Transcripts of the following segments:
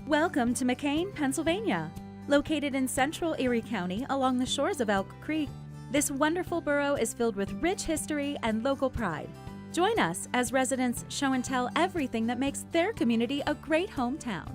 Welcome to McKean, Pennsylvania. Located in central Erie County along the shores of Elk Creek, this wonderful borough is filled with rich history and local pride. Join us as residents show and tell everything that makes their community a great hometown.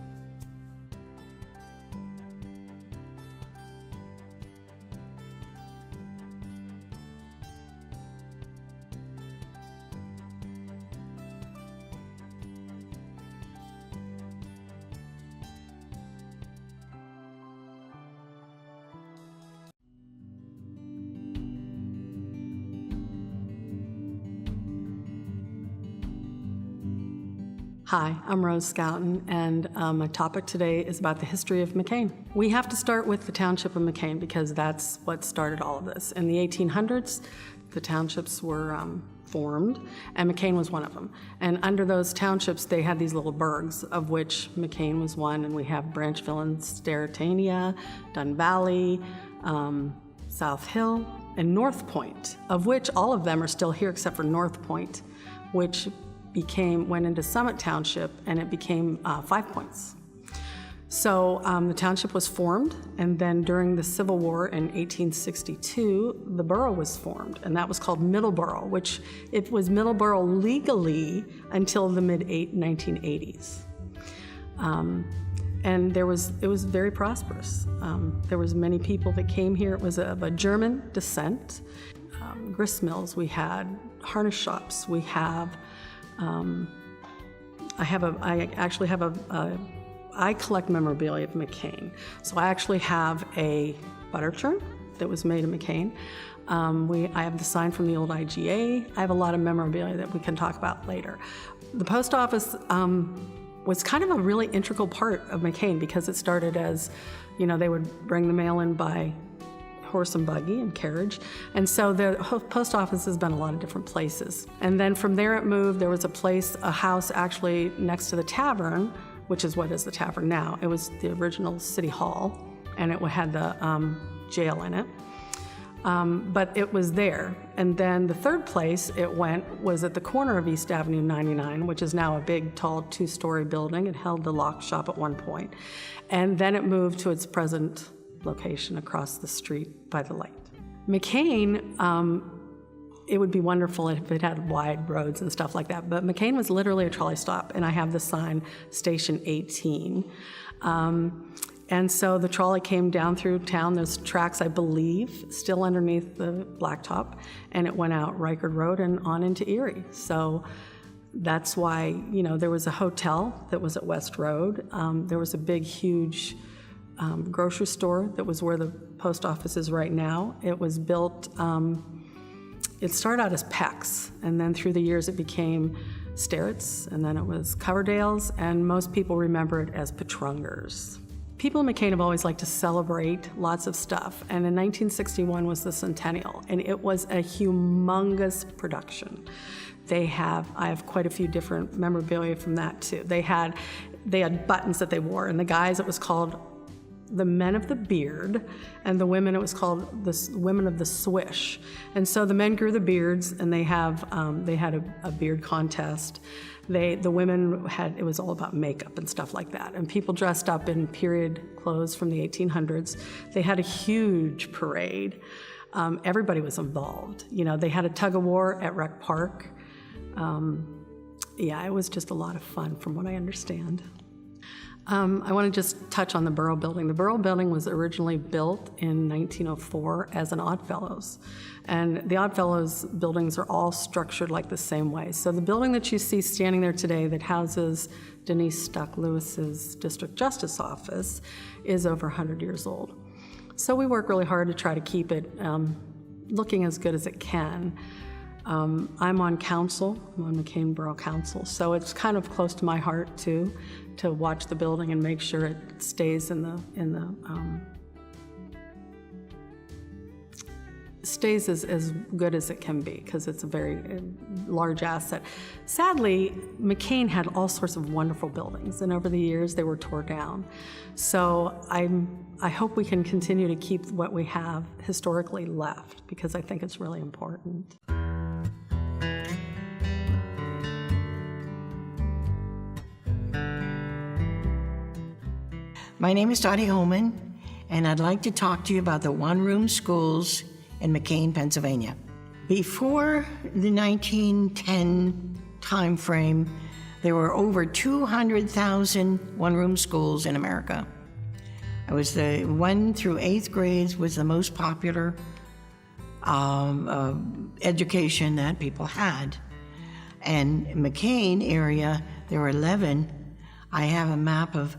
Hi, I'm Rose Scouten, and my topic today is about the history of McKean. We have to start with the township of McKean because that's what started all of this. In the 1800s, the townships were formed, and McKean was one of them. And under those townships, they had these little burgs, of which McKean was one, and we have Branchville and Sterretania, Dunn Valley, South Hill, and North Point, of which all of them are still here except for North Point, which went into Summit Township, and it became 5 Points. So the township was formed, and then during the Civil War in 1862, the borough was formed, and that was called Middleborough, which it was Middleborough legally until the mid-1980s. And it was very prosperous. There was many people that came here. It was of a German descent. Grist mills, we had harness shops, we have I collect memorabilia of McKean. So I actually have a butter churn that was made in McKean. I have the sign from the old IGA. I have a lot of memorabilia that we can talk about later. The post office was kind of a really integral part of McKean because it started as, they would bring the mail in by horse and buggy and carriage. And so the post office has been a lot of different places. And then from there it moved. There was a house actually next to the tavern, which is what is the tavern now. It was the original city hall, and it had the jail in it. But it was there. And then the third place it was at the corner of East Avenue 99, which is now a big, tall, 2-story building. It held the lock shop at one point. And then it moved to its present location across the street by the light. McKean, it would be wonderful if it had wide roads and stuff like that, but McKean was literally a trolley stop, and I have the sign, Station 18. And so the trolley came down through town. There's tracks, I believe, still underneath the blacktop, and it went out Rikard Road and on into Erie. So that's why, there was a hotel that was at West Road. There was a big, huge grocery store that was where the post office is right now. It was built, it started out as Peck's, and then through the years it became Sterrett's, and then it was Coverdale's, and most people remember it as Petrunger's. People in McKean have always liked to celebrate lots of stuff, and in 1961 was the centennial, and it was a humongous production. I have quite a few different memorabilia from that too. They had buttons that they wore, and the guys, it was called the Men of the Beard, and the women, it was called the Women of the Swish. And so the men grew the beards, and they had a beard contest. The women it was all about makeup and stuff like that, and people dressed up in period clothes from the 1800s. They had a huge parade. Everybody was involved. They had a tug of war at Rec Park. It was just a lot of fun from what I understand. I want to just touch on the Borough Building. The Borough Building was originally built in 1904 as an Oddfellows, and the Oddfellows buildings are all structured like the same way. So the building that you see standing there today that houses Denise Stuck Lewis's District Justice Office is over 100 years old. So we work really hard to try to keep it looking as good as it can. I'm on council. I'm on McKean Borough Council, so it's kind of close to my heart too, to watch the building and make sure it stays stays as good as it can be, because it's a very large asset. Sadly, McKean had all sorts of wonderful buildings, and over the years they were torn down. So I hope we can continue to keep what we have historically left, because I think it's really important. My name is Dottie Holman, and I'd like to talk to you about the one-room schools in McKean, Pennsylvania. Before the 1910 time frame, there were over 200,000 one-room schools in America. It was the 1 through 8th grades was the most popular education that people had. And in McKean area, there were 11. I have a map of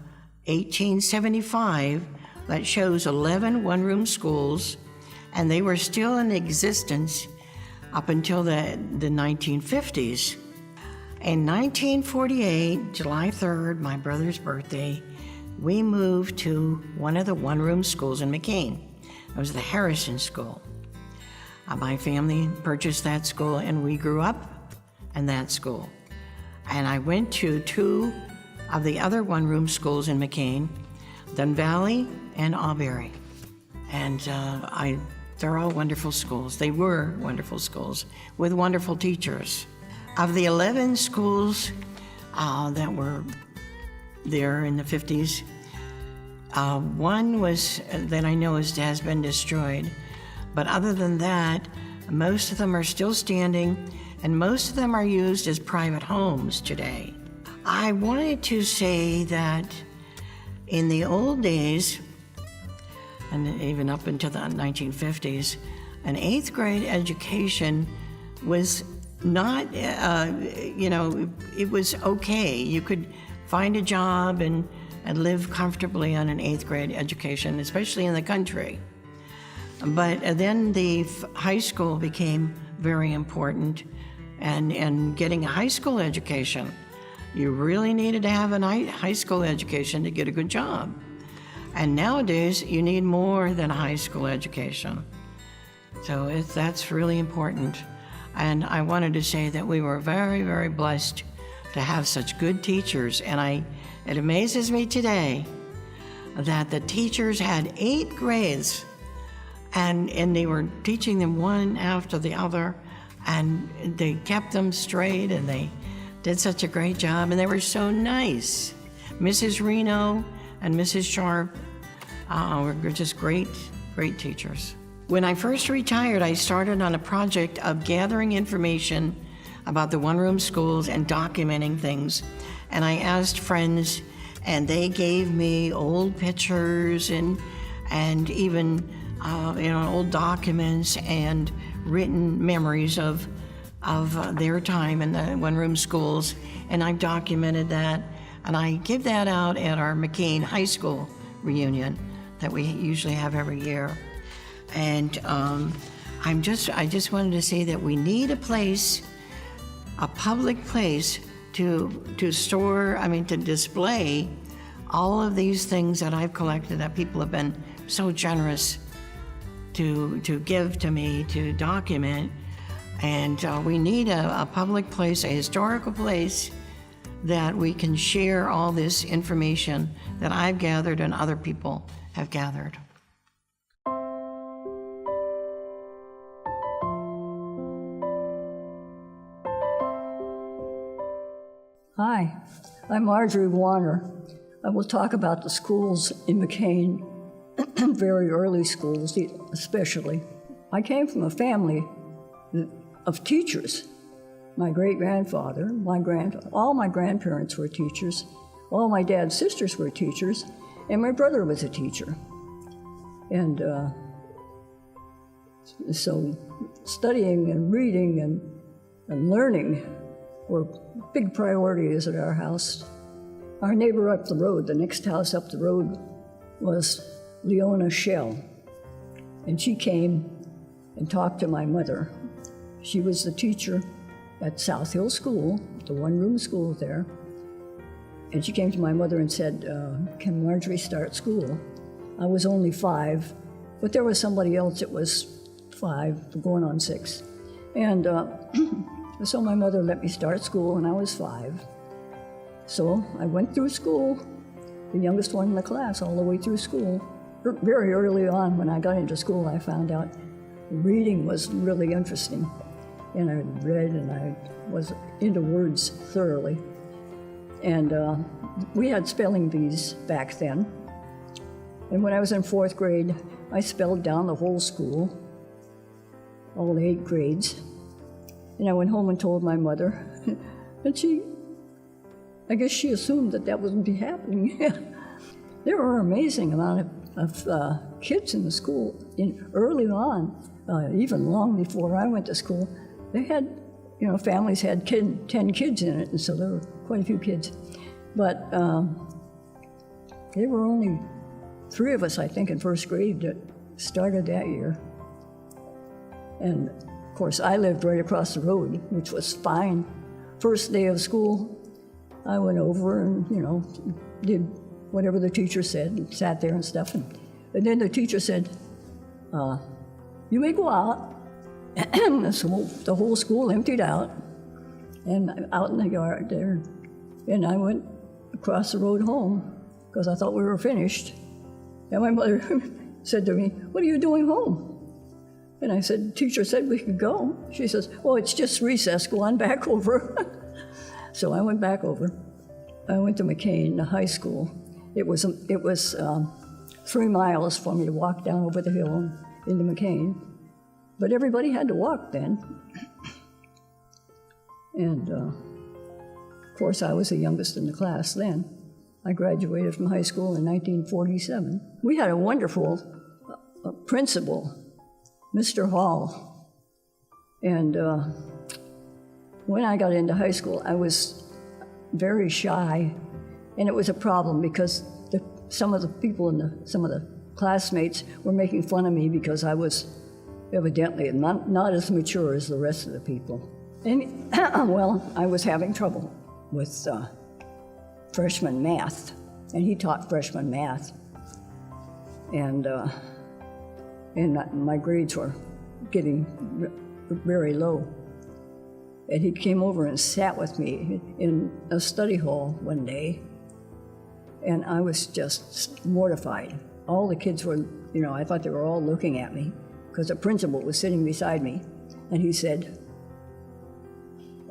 1875 that shows 11 one-room schools, and they were still in existence up until the 1950s. In 1948, July 3rd, my brother's birthday, we moved to one of the one-room schools in McKean. It was the Harrison School. My family purchased that school, and we grew up in that school. And I went to 2 of the other one-room schools in McKean, Dun Valley and Auberry. And they're all wonderful schools. They were wonderful schools with wonderful teachers. Of the 11 schools that were there in the 50s, one was that I know has been destroyed. But other than that, most of them are still standing, and most of them are used as private homes today. I wanted to say that in the old days, and even up into the 1950s, an 8th grade education was not, it was okay. You could find a job and live comfortably on an 8th grade education, especially in the country. But then the high school became very important, and getting a high school education, you really needed to have a high school education to get a good job. And nowadays, you need more than a high school education. So that's really important. And I wanted to say that we were very, very blessed to have such good teachers. And it amazes me today that the teachers had 8 grades, and they were teaching them one after the other, and they kept them straight, and they did such a great job, and they were so nice. Mrs. Reno and Mrs. Sharp were just great, great teachers. When I first retired, I started on a project of gathering information about the one-room schools and documenting things. And I asked friends, and they gave me old pictures and even old documents and written memories of their time in the one-room schools. And I've documented that, and I give that out at our McKean High School reunion that we usually have every year. And I just wanted to say that we need a place, a public place to display all of these things that I've collected that people have been so generous to give to me to document. And we need a public place, a historical place that we can share all this information that I've gathered and other people have gathered. Hi, I'm Marjorie Warner. I will talk about the schools in McKean, very early schools especially. I came from a family of teachers. My great-grandfather, all my grandparents were teachers, all my dad's sisters were teachers, and my brother was a teacher. And so studying and reading and learning were big priorities at our house. Our neighbor up the road, the next house up the road, was Leona Schell. And she came and talked to my mother. She was the teacher at South Hill School, the one-room school there. And she came to my mother and said, can Marjorie start school? I was only 5, but there was somebody else that was 5, going on 6. And so my mother let me start school when I was 5. So I went through school, the youngest one in the class, all the way through school. Very early on, when I got into school, I found out reading was really interesting. And I read, and I was into words thoroughly. And we had spelling bees back then, And when I was in 4th grade, I spelled down the whole school, all the 8 grades. And I went home and told my mother, and I guess she assumed that wouldn't be happening. There were an amazing amount of kids in the school early on, even long before I went to school. They had, families had 10 kids in it, and so there were quite a few kids. But there were only 3 of us, I think, in 1st grade that started that year. And of course, I lived right across the road, which was fine. First day of school, I went over and, did whatever the teacher said, and sat there and stuff. And then the teacher said, you may go out. So the whole school emptied out, and out in the yard there. And I went across the road home, because I thought we were finished. And my mother said to me, what are you doing home? And I said, the teacher said we could go. She says, well, it's just recess, go on back over. So I went back over. I went to McKean, the high school. It was 3 miles for me to walk down over the hill into McKean. But everybody had to walk then. And of course, I was the youngest in the class then. I graduated from high school in 1947. We had a wonderful principal, Mr. Hall. And when I got into high school, I was very shy. And it was a problem because some of the people some of the classmates were making fun of me because I was evidently not as mature as the rest of the people. And, well, I was having trouble with freshman math, and he taught freshman math. And my grades were getting very low. And he came over and sat with me in a study hall one day, and I was just mortified. All the kids were, I thought they were all looking at me, because the principal was sitting beside me, and he said,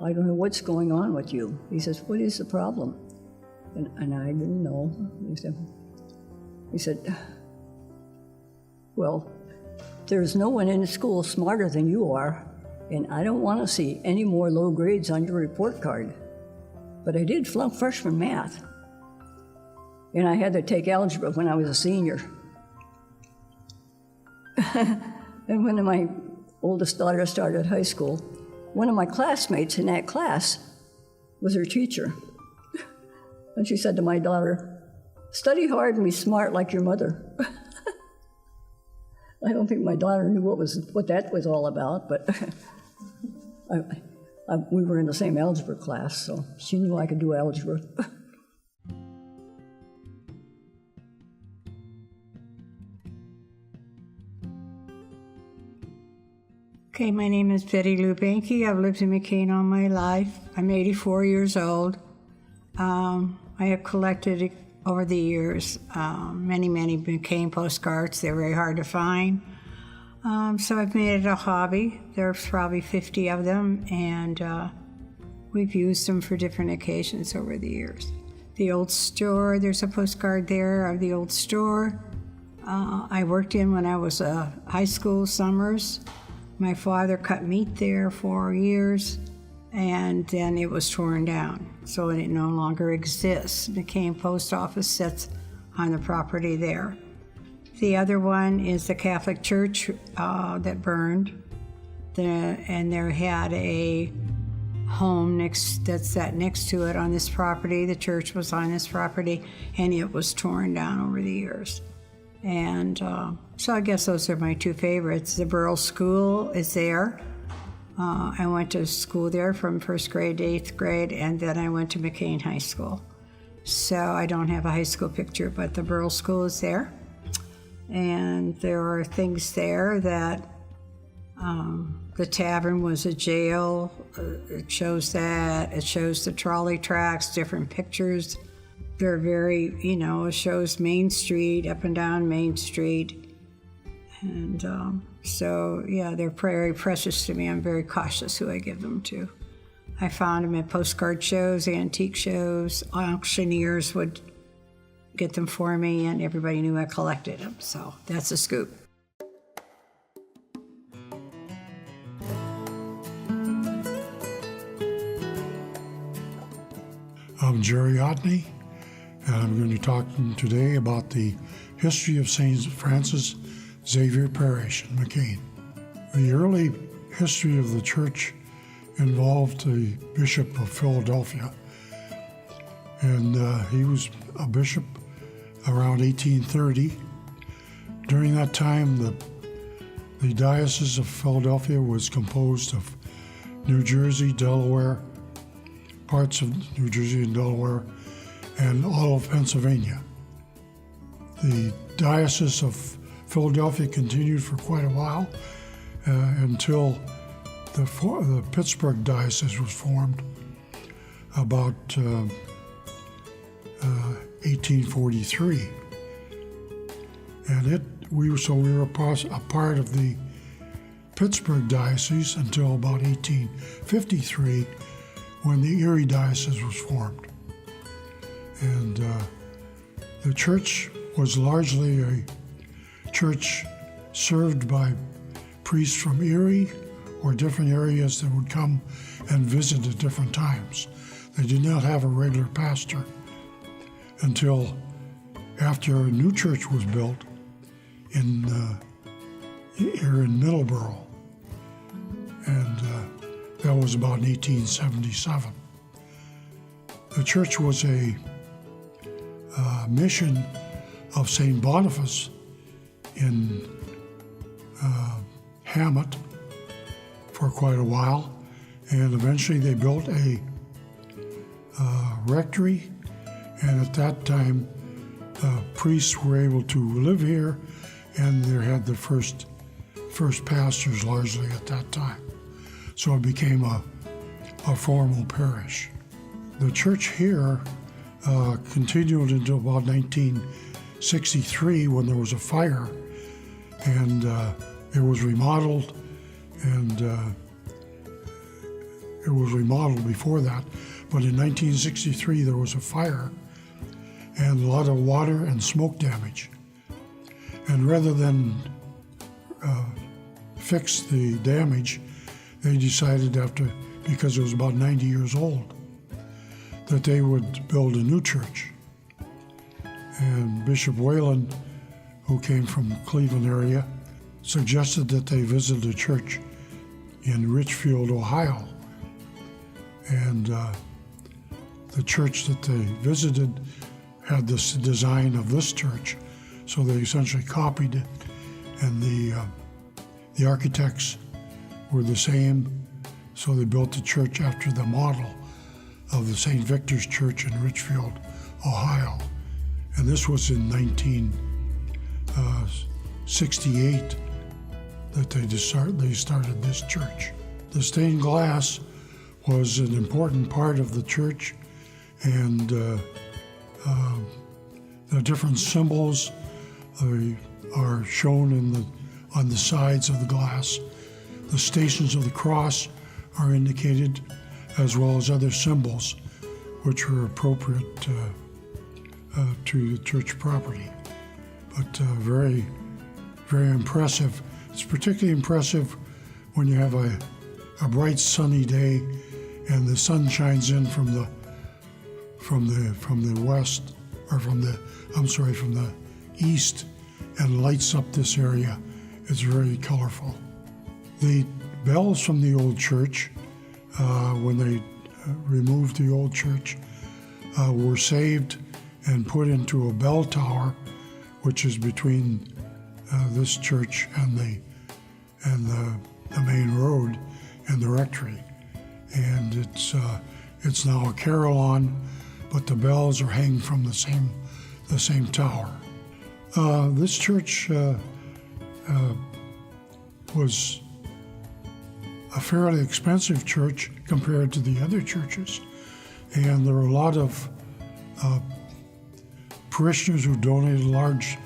I don't know what's going on with you. He says, what is the problem? And I didn't know. He said, well, there's no one in the school smarter than you are, and I don't want to see any more low grades on your report card. But I did flunk freshman math, and I had to take algebra when I was a senior. And when my oldest daughter started high school, one of my classmates in that class was her teacher. And she said to my daughter, study hard and be smart like your mother. I don't think my daughter knew what that was all about, but we were in the same algebra class, so she knew I could do algebra. Okay, my name is Betty Lou Banky. I've lived in McKean all my life. I'm 84 years old. I have collected over the years many McKean postcards. They're very hard to find. So I've made it a hobby. There's probably 50 of them, and we've used them for different occasions over the years. The old store, there's a postcard there of the old store. I worked in when I was high school summers. My father cut meat there for years, and then it was torn down, so it no longer exists. McKean Post Office sits on the property there. The other one is the Catholic Church that burned, and there had a home that sat next to it on this property. The church was on this property, and it was torn down over the years. And so I guess those are my 2 favorites. The Burrell School is there. I went to school there from 1st grade to 8th grade, and then I went to McKean High School. So I don't have a high school picture, but the Burrell School is there. And there are things there that the tavern was a jail. It shows that. It shows the trolley tracks, different pictures. They're very, it shows Main Street, up and down Main Street. And so, yeah, they're very precious to me. I'm very cautious who I give them to. I found them at postcard shows, antique shows. Auctioneers would get them for me, and everybody knew I collected them. So that's a scoop. I'm Jerry Otney, and I'm going to talk today about the history of St. Francis Xavier Parish in McKean. The early history of the church involved the Bishop of Philadelphia, and he was a bishop around 1830. During that time, the Diocese of Philadelphia was composed of New Jersey, Delaware, parts of New Jersey and Delaware, and all of Pennsylvania. The Diocese of Philadelphia continued for quite a while until the Pittsburgh Diocese was formed about 1843, and we were a part of the Pittsburgh Diocese until about 1853, when the Erie Diocese was formed. And the church was largely a church served by priests from Erie or different areas that would come and visit at different times. They did not have a regular pastor until after a new church was built here in Middleborough, and that was about 1877. The church was a mission of St. Boniface in Hammett for quite a while, and eventually they built a rectory, and at that time priests were able to live here, and they had the first pastors largely at that time. So it became a formal parish. The church here continued until about 1963, when there was a fire, and it was remodeled, and it was remodeled before that. But in 1963, there was a fire and a lot of water and smoke damage. And rather than fix the damage, they decided because it was about 90 years old, that they would build a new church. And Bishop Whalen, who came from the Cleveland area, suggested that they visit a church in Richfield, Ohio. And the church that they visited had this design of this church, so they essentially copied it, and the architects were the same, so they built the church after the model of the St. Victor's Church in Richfield, Ohio. And this was in 1968 that they started this church. The stained glass was an important part of the church, and the different symbols are shown on the sides of the glass. The Stations of the Cross are indicated, as well as other symbols which were appropriate to the church property. But very, very impressive. It's particularly impressive when you have a bright sunny day and the sun shines in from the west, or from the east, and lights up this area. It's very colorful. The bells from the old church, when they removed the old church, were saved and put into a bell tower, which is between this church and the main road and the rectory. And it's now a carillon, but the bells are hanging from the same tower. This church was a fairly expensive church compared to the other churches, and there were a lot of parishioners who donated large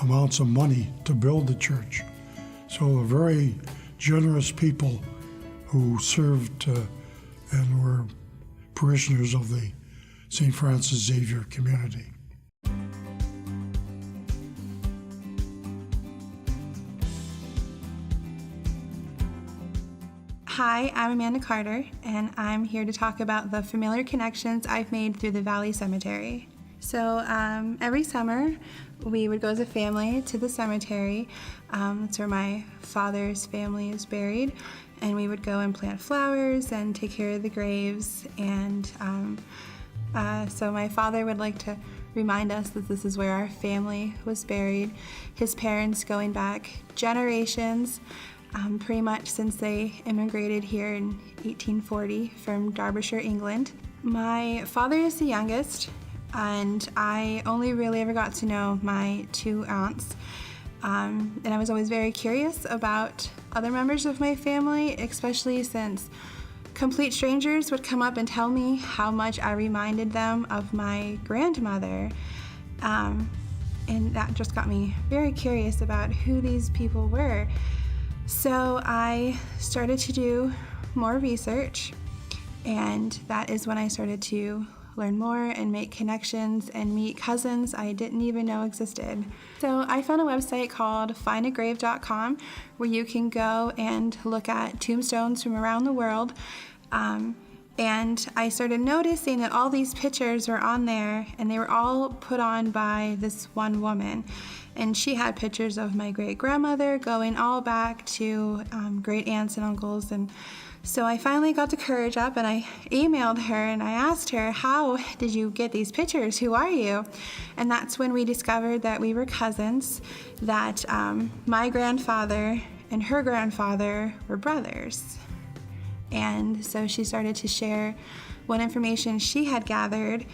amounts of money to build the church. So very generous people who served and were parishioners of the St. Francis Xavier community. Hi, I'm Amanda Carter, and I'm here to talk about the familiar connections I've made through the Valley Cemetery. So every summer, we would go as a family to the cemetery. That's where my father's family is buried, and we would go and plant flowers and take care of the graves. And so my father would like to remind us that this is where our family was buried. His parents going back generations, pretty much since they immigrated here in 1840 from Derbyshire, England. My father is the youngest, and I only really ever got to know my two aunts. And I was always very curious about other members of my family, especially since complete strangers would come up and tell me how much I reminded them of my grandmother. And that just got me very curious about who these people were. So I started to do more research, and that is when I started to learn more and make connections and meet cousins I didn't even know existed. So I found a website called findagrave.com where you can go and look at tombstones from around the world. And I started noticing that all these pictures were on there, and they were all put on by this one woman. And she had pictures of my great-grandmother going all back to great aunts and uncles. And so I finally got the courage up, and I emailed her and I asked her, how did you get these pictures? Who are you? And that's when we discovered that we were cousins, that my grandfather and her grandfather were brothers. And so she started to share what information she had gathered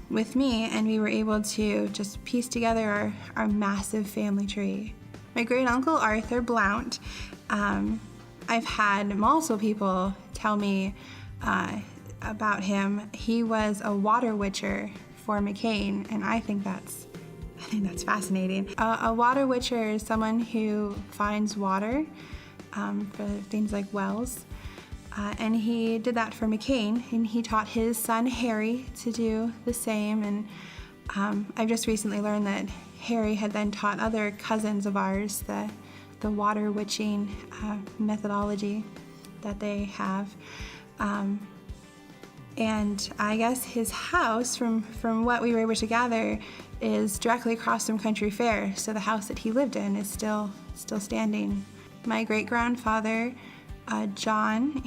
with me, and we were able to just piece together our massive family tree. My great uncle Arthur Blount, I've had multiple people tell me about him. He was a water witcher for McKean, and I think that's fascinating. A water witcher is someone who finds water for things like wells. And he did that for McKean, and he taught his son Harry to do the same. And I've just recently learned that Harry had then taught other cousins of ours the water witching methodology that they have. And I guess his house, from what we were able to gather, is directly across from Country Fair. So the house that he lived in is still standing. My great-grandfather, John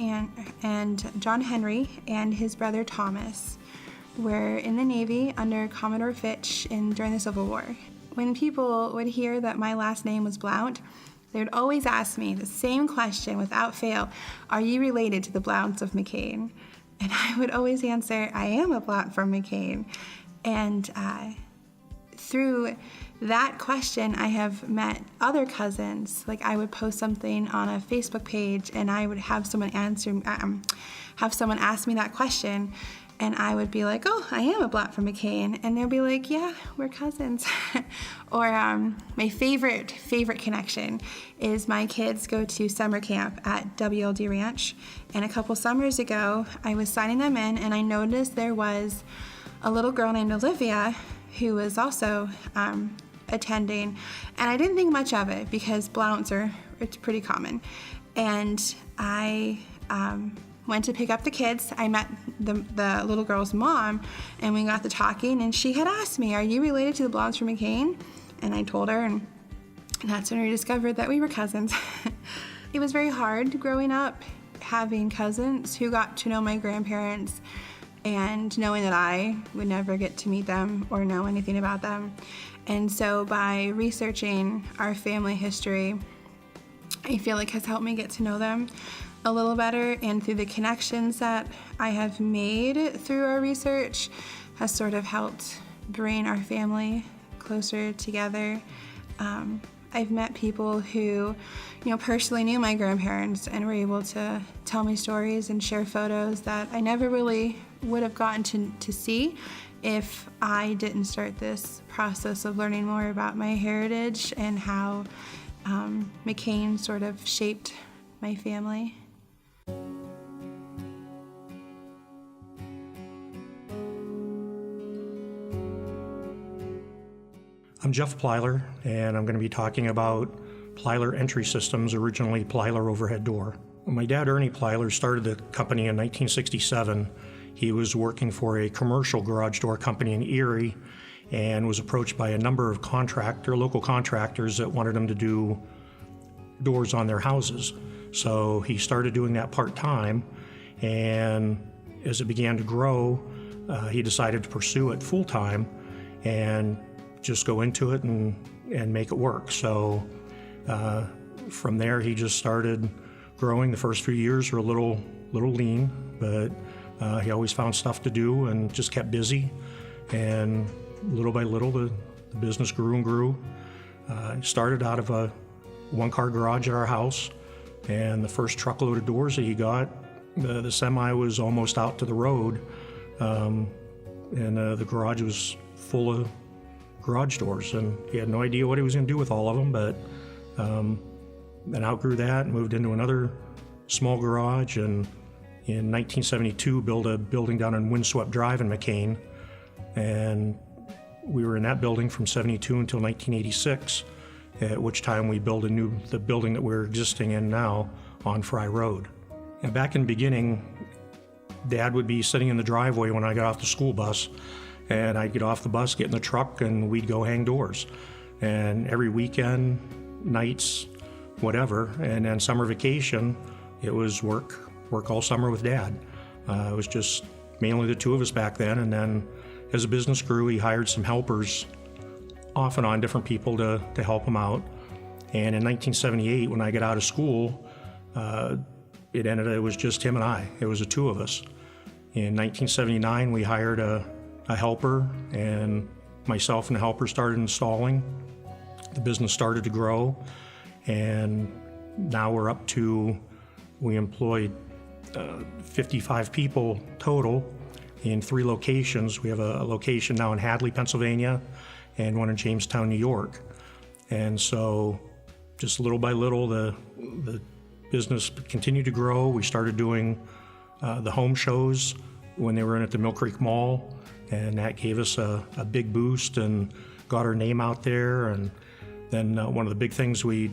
and John Henry and his brother Thomas were in the Navy under Commodore Fitch during the Civil War. When people would hear that my last name was Blount, they would always ask me the same question without fail: are you related to the Blounts of McKean? And I would always answer, I am a Blount from McKean. And through that question, I have met other cousins. Like, I would post something on a Facebook page, and I would have someone ask me that question, and I would be like, "Oh, I am a Blount from McKean," and they'll be like, "Yeah, we're cousins." Or my favorite connection is my kids go to summer camp at WLD Ranch, and a couple summers ago, I was signing them in, and I noticed there was a little girl named Olivia who was also attending, and I didn't think much of it because Blounts it's pretty common. And I went to pick up the kids. I met the little girl's mom, and we got to talking, and she had asked me, "Are you related to the Blounts from McKean?" And I told her, and that's when we discovered that we were cousins. It was very hard growing up having cousins who got to know my grandparents and knowing that I would never get to meet them or know anything about them. And so by researching our family history, I feel like has helped me get to know them a little better, and through the connections that I have made through our research has sort of helped bring our family closer together. I've met people who, personally knew my grandparents and were able to tell me stories and share photos that I never really would have gotten to see if I didn't start this process of learning more about my heritage and how McKean sort of shaped my family. I'm Jeff Plyler, and I'm going to be talking about Plyler entry systems, originally Plyler overhead door. My dad, Ernie Plyler, started the company in 1967. He was working for a commercial garage door company in Erie and was approached by a number of local contractors that wanted him to do doors on their houses. So he started doing that part-time, and as it began to grow, he decided to pursue it full-time and just go into it and make it work. So from there, he just started growing. The first few years were a little lean, but he always found stuff to do and just kept busy. And little by little, the business grew and grew. Started out of a one-car garage at our house, and the first truckload of doors that he got, the semi was almost out to the road, and the garage was full of garage doors, and he had no idea what he was going to do with all of them, but then outgrew that and moved into another small garage, and in 1972 built a building down on Windswept Drive in McKean, and we were in that building from 72 until 1986, at which time we built the building that we're existing in now on Fry Road. And back in the beginning, Dad would be sitting in the driveway when I got off the school bus, and I'd get off the bus, get in the truck, and we'd go hang doors. And every weekend, nights, whatever, and then summer vacation, it was work all summer with Dad. It was just mainly the two of us back then, and then as the business grew, he hired some helpers, off and on, different people to help him out. And in 1978, when I got out of school, it was just him and I. It was the two of us. In 1979, we hired a helper, and myself and the helper started installing. The business started to grow, and now we're up to, we employed 55 people total in 3 locations. We have a location now in Hadley, Pennsylvania, and one in Jamestown, New York. And so just little by little, the business continued to grow. We started doing the home shows when they were in at the Mill Creek Mall, and that gave us a big boost and got our name out there. And then one of the big things we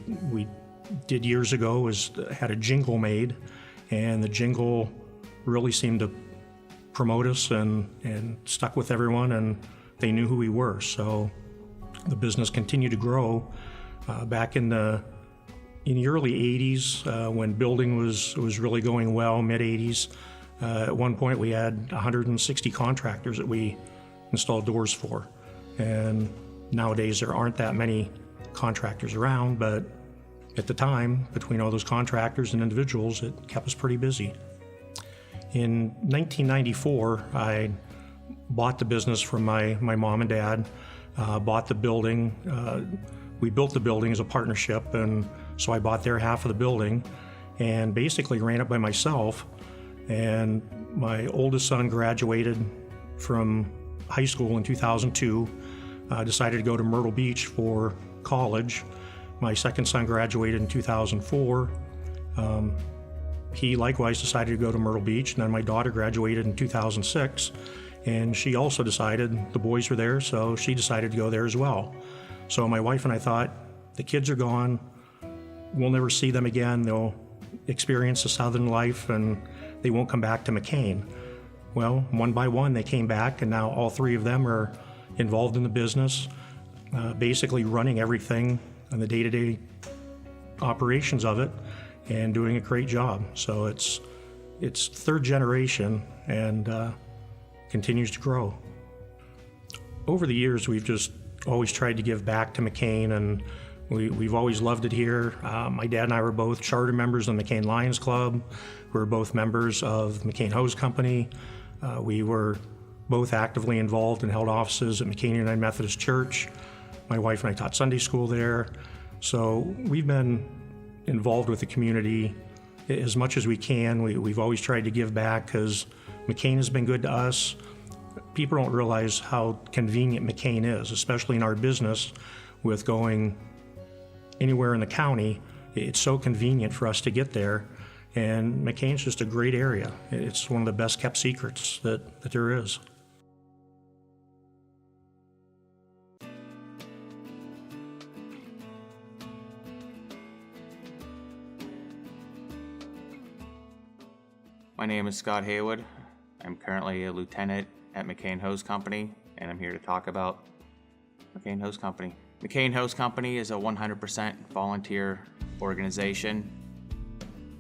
did years ago was had a jingle made, and the jingle really seemed to promote us and stuck with everyone, and they knew who we were. So the business continued to grow. Back in the early 80s, when building was really going well, mid 80s, at one point we had 160 contractors that we installed doors for. And nowadays there aren't that many contractors around, but at the time, between all those contractors and individuals, it kept us pretty busy. In 1994, I bought the business from my mom and dad, bought the building. We built the building as a partnership, and so I bought their half of the building and basically ran it by myself. And my oldest son graduated from high school in 2002, decided to go to Myrtle Beach for college. My second son graduated in 2004. He likewise decided to go to Myrtle Beach, and then my daughter graduated in 2006, and she also decided, the boys were there, so she decided to go there as well. So my wife and I thought, the kids are gone, we'll never see them again, they'll experience the Southern life, and they won't come back to McKean. Well, one by one they came back, and now all 3 of them are involved in the business, basically running everything and the day-to-day operations of it, and doing a great job. So it's 3rd generation, and continues to grow. Over the years, we've just always tried to give back to McKean, and we've always loved it here. My dad and I were both charter members of the McKean Lions Club. We were both members of McKean Hose Company. We were both actively involved and held offices at McKean United Methodist Church. My wife and I taught Sunday school there. So we've been involved with the community as much as we can. We've always tried to give back because McKean has been good to us. People don't realize how convenient McKean is, especially in our business with going anywhere in the county. It's so convenient for us to get there, and McKean's just a great area. It's one of the best kept secrets that there is. My name is Scott Haywood. I'm currently a lieutenant at McKean Hose Company, and I'm here to talk about McKean Hose Company. McKean Hose Company is a 100% volunteer organization,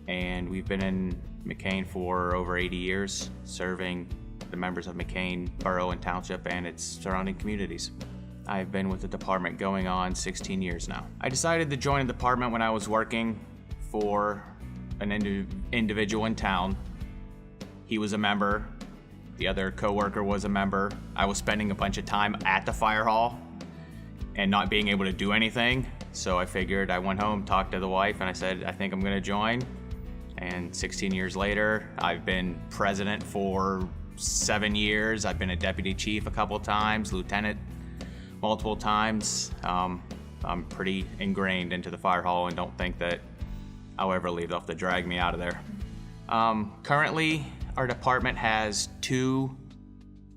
and we've been in McKean for over 80 years, serving the members of McKean Borough and Township and its surrounding communities. I've been with the department going on 16 years now. I decided to join the department when I was working for an individual in town. He was a member, the other coworker was a member. I was spending a bunch of time at the fire hall and not being able to do anything. So I figured, I went home, talked to the wife, and I said, I think I'm gonna join. And 16 years later, I've been president for 7 years. I've been a deputy chief a couple of times, lieutenant multiple times. I'm pretty ingrained into the fire hall and don't think that I'll ever leave. They'll have to drag me out of there. Currently, our department has 2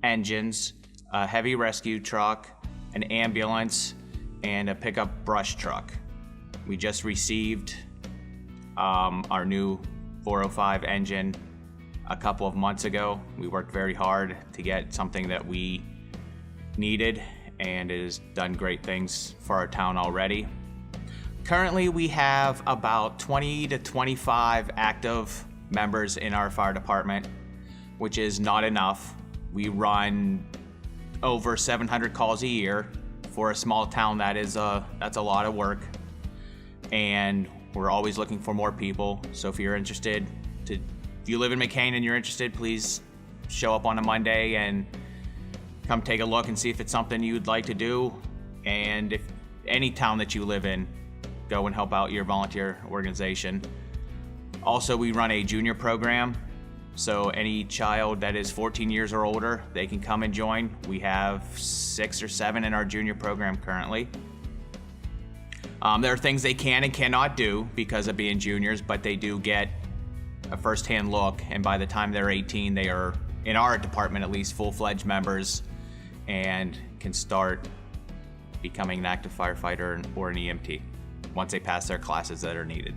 engines, a heavy rescue truck, an ambulance, and a pickup brush truck. We just received our new 405 engine a couple of months ago. We worked very hard to get something that we needed, and it has done great things for our town already. Currently, we have about 20 to 25 active members in our fire department, which is not enough. We run over 700 calls a year. For a small town, that's a lot of work, and we're always looking for more people. So if you're interested, if you live in McKean and you're interested, please show up on a Monday and come take a look and see if it's something you'd like to do. And if any town that you live in, go and help out your volunteer organization. Also, we run a junior program, so any child that is 14 years or older, they can come and join. We have 6 or 7 in our junior program currently. There are things they can and cannot do because of being juniors, but they do get a first-hand look, and by the time they're 18, they are, in our department at least, full-fledged members and can start becoming an active firefighter or an EMT once they pass their classes that are needed.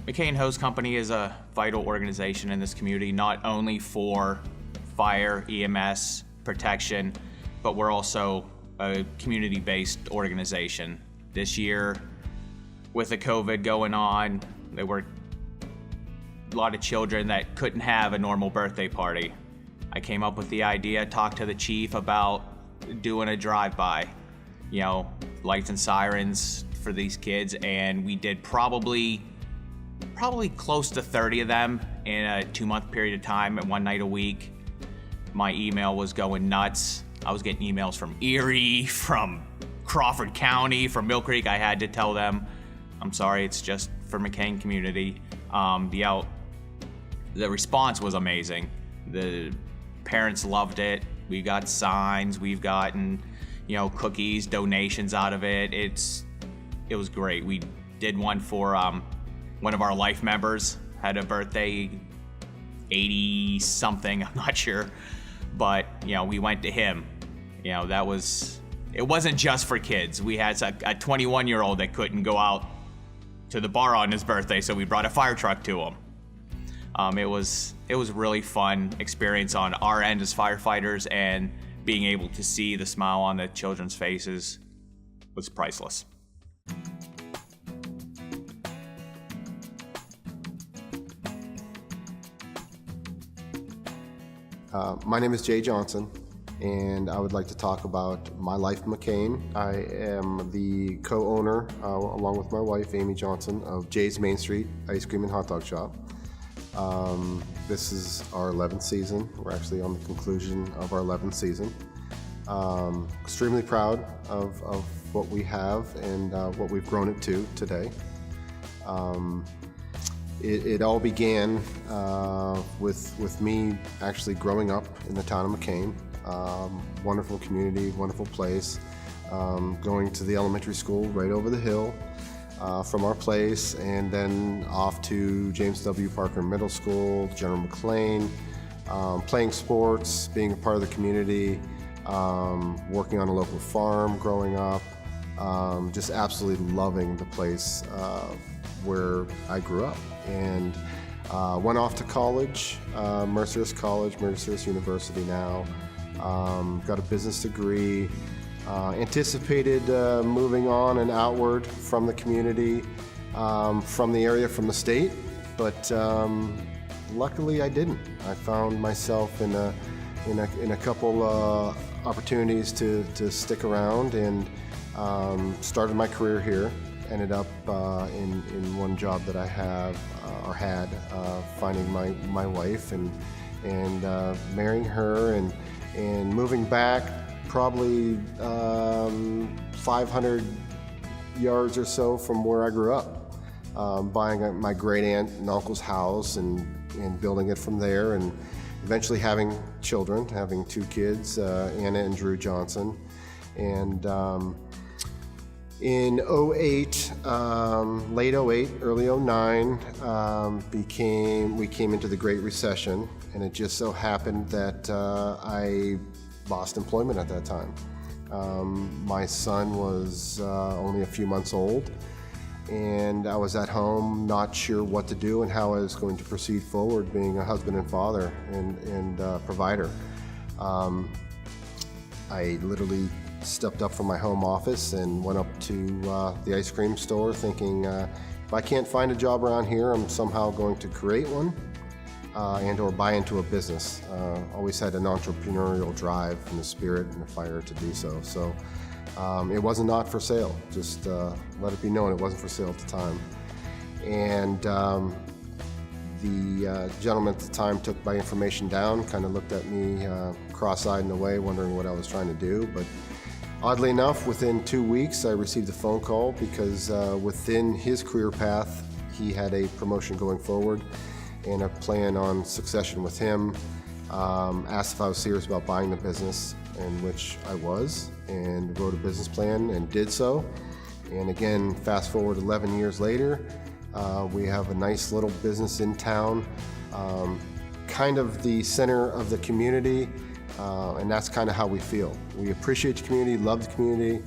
McKean Hose Company is a vital organization in this community, not only for fire, EMS, protection, but we're also a community-based organization. This year, with the COVID going on, there were a lot of children that couldn't have a normal birthday party. I came up with the idea, talked to the chief about doing a drive-by, lights and sirens for these kids, and we did probably close to 30 of them in a 2-month period of time and one night a week. My email was going nuts. I was getting emails from Erie, from Crawford County, from Mill Creek. I had to tell them, I'm sorry, it's just for McKean community. The response was amazing. The parents loved it. We got signs, we've gotten, cookies, donations out of it. It was great. We did one for one of our life members, had a birthday, 80 something, I'm not sure, but we went to him. It wasn't just for kids. We had a 21-year-old that couldn't go out to the bar on his birthday, so we brought a fire truck to him. It was really fun experience on our end as firefighters, and being able to see the smile on the children's faces was priceless. My name is Jay Johnson, and I would like to talk about my life in McKean. I am the co-owner, along with my wife, Amy Johnson, of Jay's Main Street Ice Cream and Hot Dog Shop. This is our 11th season. We're actually on the conclusion of our 11th season. Extremely proud of what we have and what we've grown it to today. It all began with me actually growing up in the town of McKean. Wonderful community, wonderful place. Going to the elementary school right over the hill from our place, and then off to James W. Parker Middle School, General McLean, playing sports, being a part of the community, working on a local farm growing up, just absolutely loving the place where I grew up. And Went off to college, Mercyhurst University now. Got a business degree. Anticipated moving on and outward from the community, from the area, from the state, but luckily I didn't. I found myself in a couple opportunities to stick around, and started my career here. Ended up in one job that I had, finding my wife and marrying her and moving back probably 500 yards or so from where I grew up, buying my great aunt and uncle's house and building it from there, and eventually having children, having 2 kids, Anna and Drew Johnson. And in 08, late 08, early 09, we came into the Great Recession, and it just so happened that I lost employment at that time. My son was only a few months old, and I was at home not sure what to do and how I was going to proceed forward being a husband and father and provider. I literally stepped up from my home office and went up to the ice cream store thinking, if I can't find a job around here, I'm somehow going to create one and or buy into a business. Always had an entrepreneurial drive and the spirit and the fire to do so. So it wasn't not for sale, just let it be known it wasn't for sale at the time. And the gentleman at the time took my information down, kind of looked at me cross-eyed in a way, wondering what I was trying to do. But oddly enough, within 2 weeks, I received a phone call because within his career path, he had a promotion going forward and a plan on succession with him. Asked if I was serious about buying the business, in which I was, and wrote a business plan and did so. And again, fast forward 11 years later, we have a nice little business in town, kind of the center of the community, and that's kind of how we feel. We appreciate the community, love the community.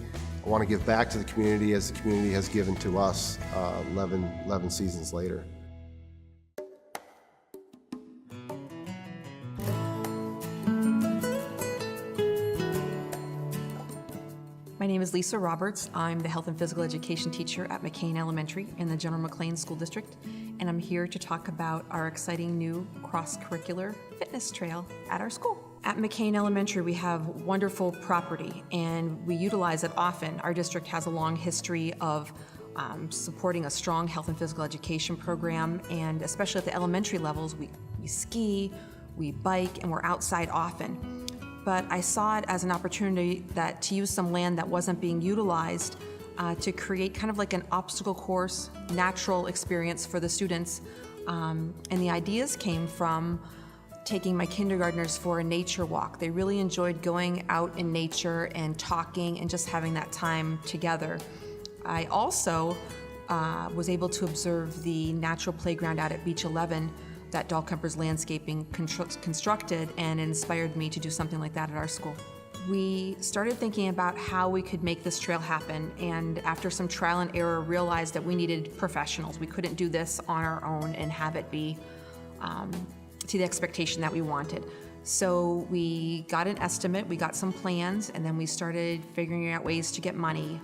I want to give back to the community as the community has given to us 11 seasons later. My name is Lisa Roberts. I'm the health and physical education teacher at McKean Elementary in the General McLean School District, and I'm here to talk about our exciting new cross-curricular fitness trail at our school. At McKean Elementary, we have wonderful property, and we utilize it often. Our district has a long history of supporting a strong health and physical education program, and especially at the elementary levels, we ski, we bike, and we're outside often. But I saw it as an opportunity to use some land that wasn't being utilized to create kind of like an obstacle course, natural experience for the students. And the ideas came from taking my kindergartners for a nature walk. They really enjoyed going out in nature and talking and just having that time together. I also was able to observe the natural playground out at Beach 11 that Dahlkemper's Landscaping constructed, and inspired me to do something like that at our school. We started thinking about how we could make this trail happen, and after some trial and error realized that we needed professionals. We couldn't do this on our own and have it be to the expectation that we wanted. So we got an estimate, we got some plans, and then we started figuring out ways to get money.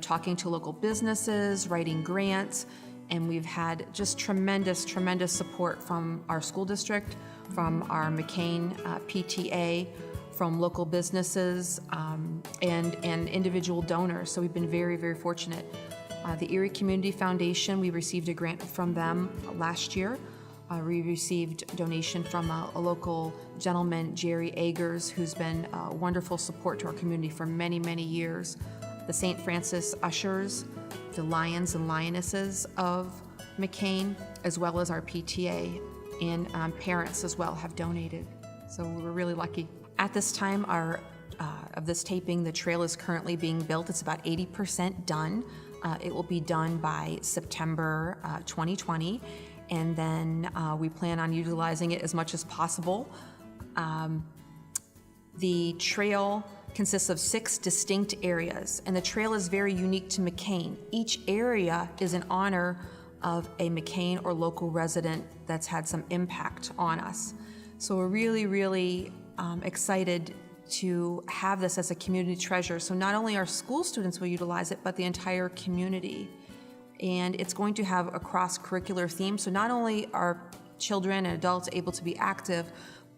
Talking to local businesses, writing grants, and we've had just tremendous support from our school district, from our McKean PTA, from local businesses, and individual donors. So we've been very fortunate. The Erie Community Foundation, we received a grant from them last year. We received a donation from a local gentleman, Jerry Agers, who's been a wonderful support to our community for many years. The St. Francis Ushers, the Lions and Lionesses of McKean, as well as our PTA, and parents as well have donated. So we're really lucky. At this time of this taping, the trail is currently being built. It's about 80% done. It will be done by September 2020, and then we plan on utilizing it as much as possible. The trail consists of 6 distinct areas, and the trail is very unique to McKean. Each area is in honor of a McKean or local resident that's had some impact on us. So we're really excited to have this as a community treasure. So not only our school students will utilize it, but the entire community. And it's going to have a cross-curricular theme. So not only are children and adults able to be active,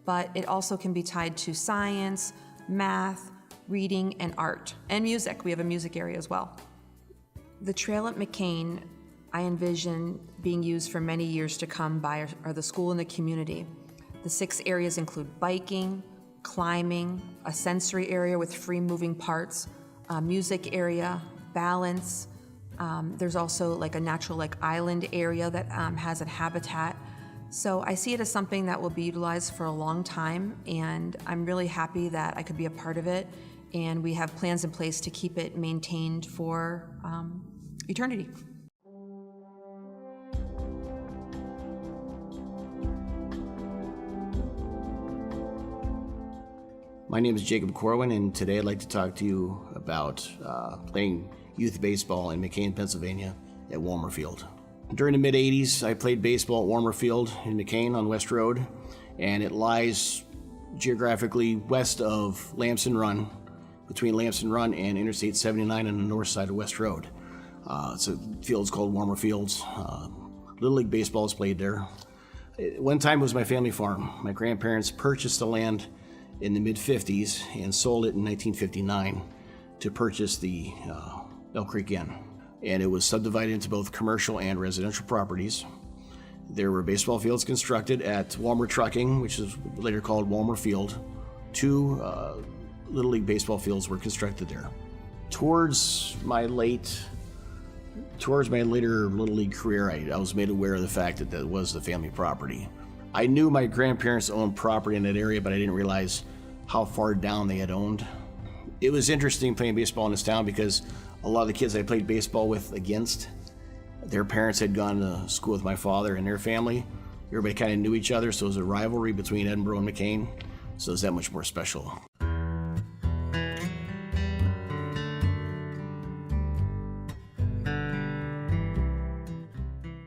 but it also can be tied to science, math, reading, and art, and music. We have a music area as well. The trail at McKean, I envision being used for many years to come by the school and the community. The 6 areas include biking, climbing, a sensory area with free moving parts, a music area, balance. There's also like a natural island area that has a habitat. So I see it as something that will be utilized for a long time, and I'm really happy that I could be a part of it, and we have plans in place to keep it maintained for eternity. My name is Jacob Corwin, and today I'd like to talk to you about playing youth baseball in McKean, Pennsylvania at Walmer Field. During the mid-'80s, I played baseball at Walmer Field in McKean on West Road, and it lies geographically west of Lamson Run, between Lamson Run and Interstate 79 on the north side of West Road. It's a field's called Walmer Fields. Little League baseball is played there. One time it was my family farm. My grandparents purchased the land in the mid-'50s and sold it in 1959 to purchase the Elk Creek Inn. And it was subdivided into both commercial and residential properties. There were baseball fields constructed at Walmer Trucking, which is later called Walmer Field. 2 Little League baseball fields were constructed there. Towards my later Little League career, I was made aware of the fact that that was the family property. I knew my grandparents owned property in that area, but I didn't realize how far down they had owned. It was interesting playing baseball in this town because a lot of the kids I played baseball with against, their parents had gone to school with my father and their family. Everybody kind of knew each other, so it was a rivalry between Edinboro and McKean, so it was that much more special.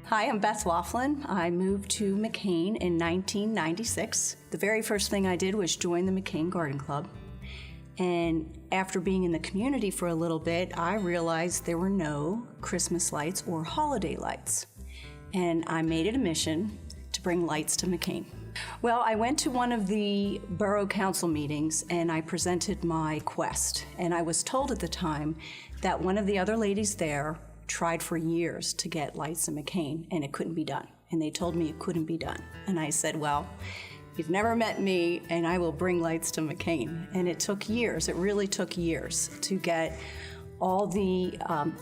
Hi, I'm Beth Laughlin. I moved to McKean in 1996. The very first thing I did was join the McKean Garden Club. And after being in the community for a little bit, I realized there were no Christmas lights or holiday lights. And I made it a mission to bring lights to McKean. Well, I went to one of the borough council meetings and I presented my quest. And I was told at the time that one of the other ladies there tried for years to get lights in McKean and it couldn't be done. And they told me it couldn't be done. And I said, well, you've never met me, and I will bring lights to McKean. And it took years, it really took years to get all the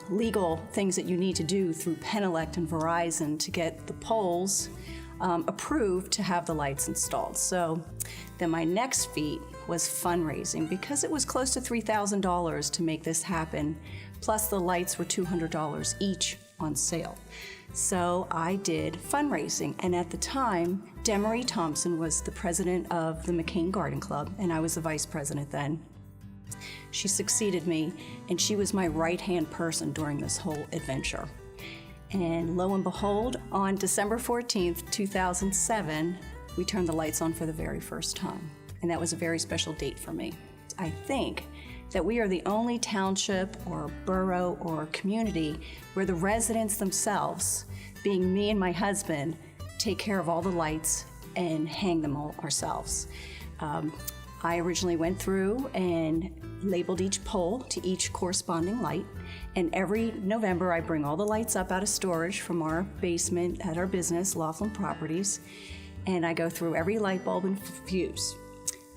legal things that you need to do through Penelect and Verizon to get the poles approved to have the lights installed. So then my next feat was fundraising because it was close to $3,000 to make this happen, plus the lights were $200 each on sale. So I did fundraising, and at the time, Demery Thompson was the president of the McKean Garden Club, and I was the vice president then. She succeeded me, and she was my right-hand person during this whole adventure. And lo and behold, on December 14th, 2007, we turned the lights on for the very first time, and that was a very special date for me. I think that we are the only township or borough or community where the residents themselves, being me and my husband, take care of all the lights and hang them all ourselves. I originally went through and labeled each pole to each corresponding light, and every November I bring all the lights up out of storage from our basement at our business, Laughlin Properties, and I go through every light bulb and fuse.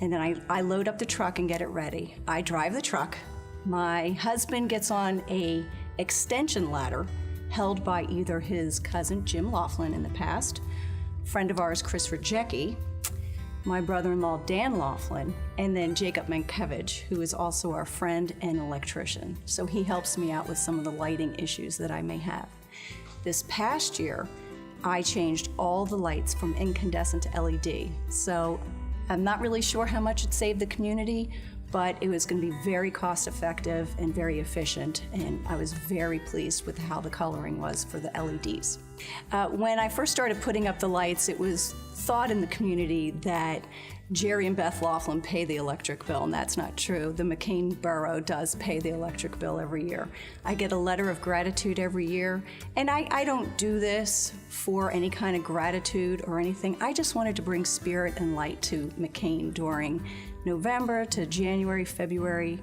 And then I load up the truck and get it ready. I drive the truck. My husband gets on a extension ladder held by either his cousin Jim Laughlin in the past, friend of ours Chris Rajecki, my brother-in-law Dan Laughlin, and then Jacob Mankiewicz, who is also our friend and electrician. So he helps me out with some of the lighting issues that I may have. This past year, I changed all the lights from incandescent to LED. So I'm not really sure how much it saved the community, but it was going to be very cost effective and very efficient, and I was very pleased with how the coloring was for the LEDs. When I first started putting up the lights, it was thought in the community that Jerry and Beth Laughlin pay the electric bill, and that's not true. The McKean Borough does pay the electric bill every year. I get a letter of gratitude every year, and I don't do this for any kind of gratitude or anything. I just wanted to bring spirit and light to McKean during November to January, February.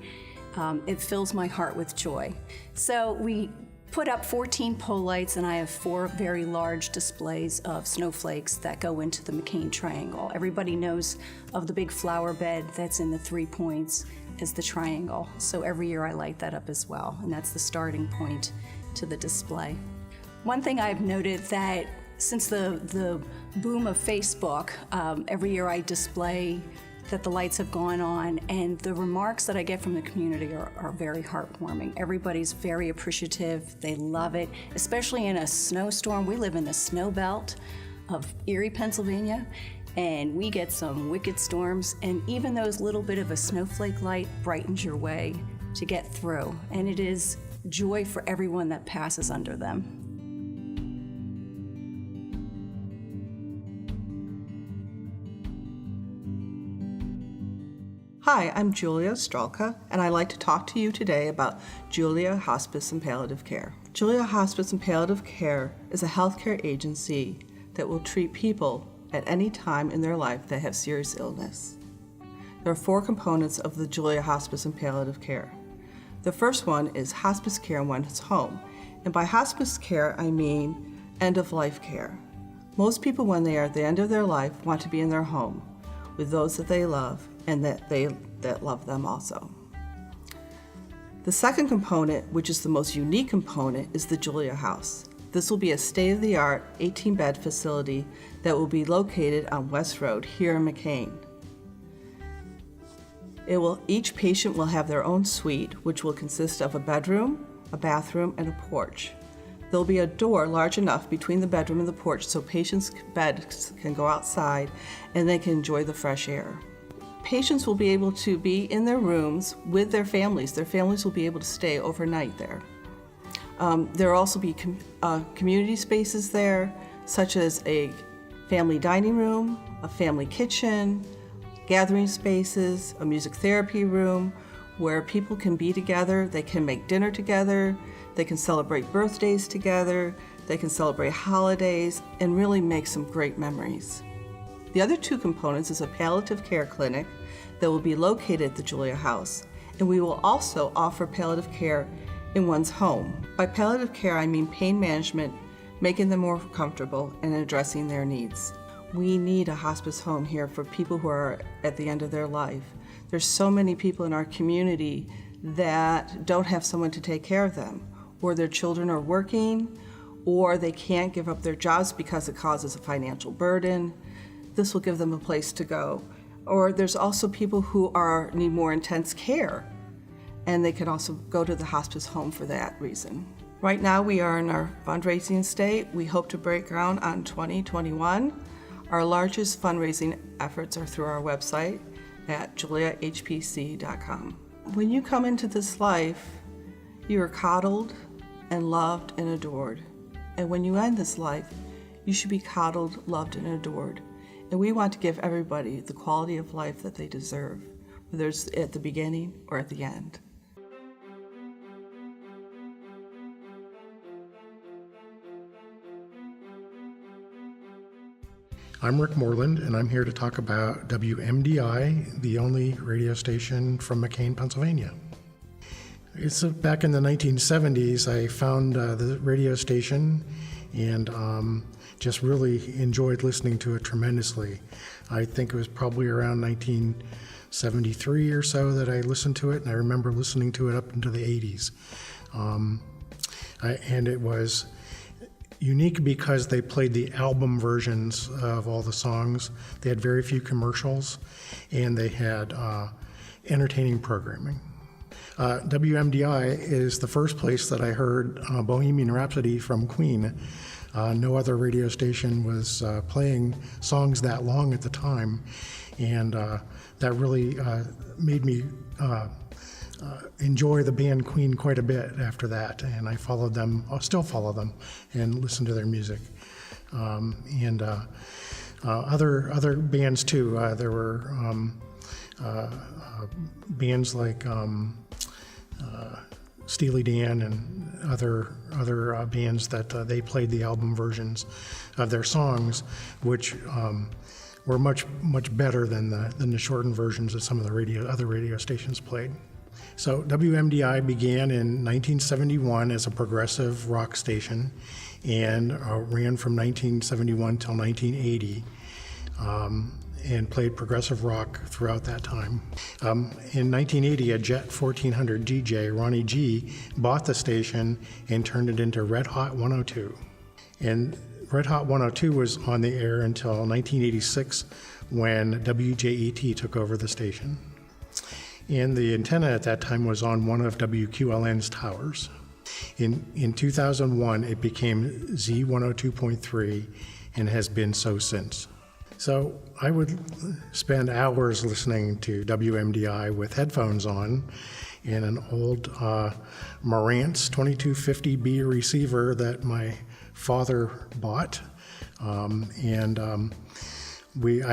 It fills my heart with joy. So we put up 14 pole lights, and I have 4 very large displays of snowflakes that go into the McKean triangle. Everybody knows of the big flower bed that's in the 3 points as the triangle. So every year I light that up as well, and that's the starting point to the display. One thing I've noted that since the boom of Facebook, every year I display that the lights have gone on, and the remarks that I get from the community are very heartwarming. Everybody's very appreciative. They love it, especially in a snowstorm. We live in the snow belt of Erie, Pennsylvania, and we get some wicked storms, and even those little bit of a snowflake light brightens your way to get through, and it is joy for everyone that passes under them. Hi, I'm Julia Strelka, and I'd like to talk to you today about Julia Hospice and Palliative Care. Julia Hospice and Palliative Care is a healthcare agency that will treat people at any time in their life that have serious illness. There are 4 components of the Julia Hospice and Palliative Care. The first one is hospice care in one's home, and by hospice care I mean end-of-life care. Most people, when they are at the end of their life, want to be in their home with those that they love and that love them also. The second component, which is the most unique component, is the Julia House. This will be a state-of-the-art 18-bed facility that will be located on West Road here in McKean. Each patient will have their own suite, which will consist of a bedroom, a bathroom, and a porch. There will be a door large enough between the bedroom and the porch so patients' beds can go outside and they can enjoy the fresh air. Patients will be able to be in their rooms with their families. Their families will be able to stay overnight there. There will also be community spaces there, such as a family dining room, a family kitchen, gathering spaces, a music therapy room where people can be together, they can make dinner together, they can celebrate birthdays together, they can celebrate holidays, and really make some great memories. The other 2 components is a palliative care clinic that will be located at the Julia House, and we will also offer palliative care in one's home. By palliative care, I mean pain management, making them more comfortable, and addressing their needs. We need a hospice home here for people who are at the end of their life. There's so many people in our community that don't have someone to take care of them, or their children are working, or they can't give up their jobs because it causes a financial burden. This will give them a place to go. Or there's also people who need more intense care, and they can also go to the hospice home for that reason. Right now we are in our fundraising state. We hope to break ground on 2021. Our largest fundraising efforts are through our website at juliahpc.com. When you come into this life, you are coddled and loved and adored. And when you end this life, you should be coddled, loved, and adored. And we want to give everybody the quality of life that they deserve, whether it's at the beginning or at the end. I'm Rick Moreland, and I'm here to talk about WMDI, the only radio station from McKean, Pennsylvania. It's back in the 1970s, I found the radio station and just really enjoyed listening to it tremendously. I think it was probably around 1973 or so that I listened to it, and I remember listening to it up into the 80s. And it was unique because they played the album versions of all the songs. They had very few commercials, and they had entertaining programming. WMDI is the first place that I heard Bohemian Rhapsody from Queen. No other radio station was playing songs that long at the time, and that really made me enjoy the band Queen quite a bit after that, and I followed them, I'll still follow them, and listen to their music. Other bands too. There were bands like Steely Dan and other bands that they played the album versions of their songs, which were much better than the shortened versions that some of the other radio stations played. So WMDI began in 1971 as a progressive rock station and ran from 1971 till 1980. And played progressive rock throughout that time. In 1980, a Jet 1400 DJ, Ronnie G, bought the station and turned it into Red Hot 102. And Red Hot 102 was on the air until 1986 when WJET took over the station. And the antenna at that time was on one of WQLN's towers. In 2001, it became Z102.3 and has been so since. So I would spend hours listening to WMDI with headphones on and an old Marantz 2250B receiver that my father bought. I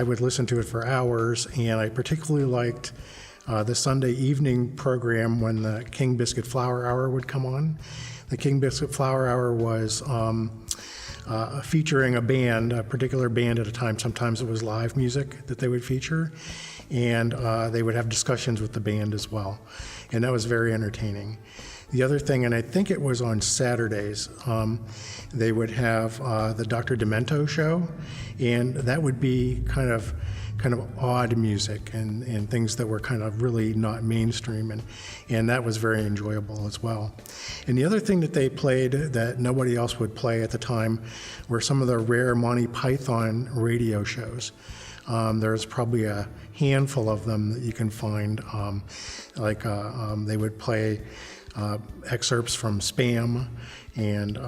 would listen to it for hours, and I particularly liked the Sunday evening program when the King Biscuit Flower Hour would come on. The King Biscuit Flower Hour was featuring a particular band at a time. Sometimes it was live music that they would feature, and they would have discussions with the band as well, and that was very entertaining. The other thing, and I think it was on Saturdays, they would have the Dr. Demento show, and that would be kind of odd music and things that were kind of really not mainstream, and that was very enjoyable as well. And the other thing that they played that nobody else would play at the time were some of the rare Monty Python radio shows. There's probably a handful of them that you can find. They would play excerpts from Spam and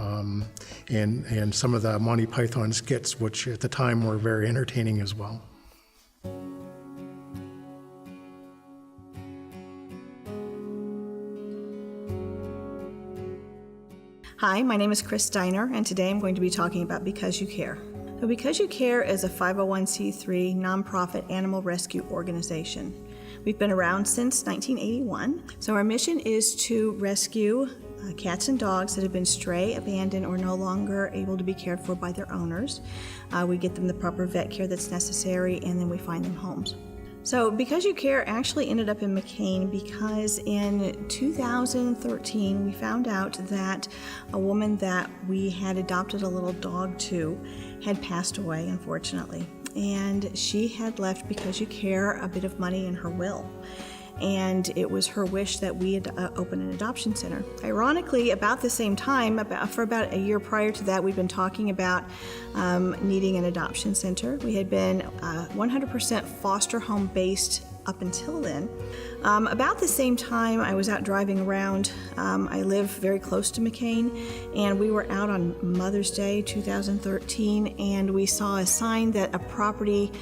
some of the Monty Python skits, which at the time were very entertaining as well. Hi, my name is Chris Steiner, and today I'm going to be talking about Because You Care. So Because You Care is a 501c3 nonprofit animal rescue organization. We've been around since 1981. So our mission is to rescue cats and dogs that have been stray, abandoned, or no longer able to be cared for by their owners. We get them the proper vet care that's necessary, and then we find them homes. So Because You Care actually ended up in McKean because in 2013 we found out that a woman that we had adopted a little dog to had passed away, unfortunately. And she had left Because You Care a bit of money in her will. And it was her wish that we had opened an adoption center. Ironically, about the same time, for about a year prior to that, we'd been talking about needing an adoption center. We had been 100% foster home based up until then. About the same time, I was out driving around. I live very close to McKean, and we were out on Mother's Day 2013, and we saw a sign that a property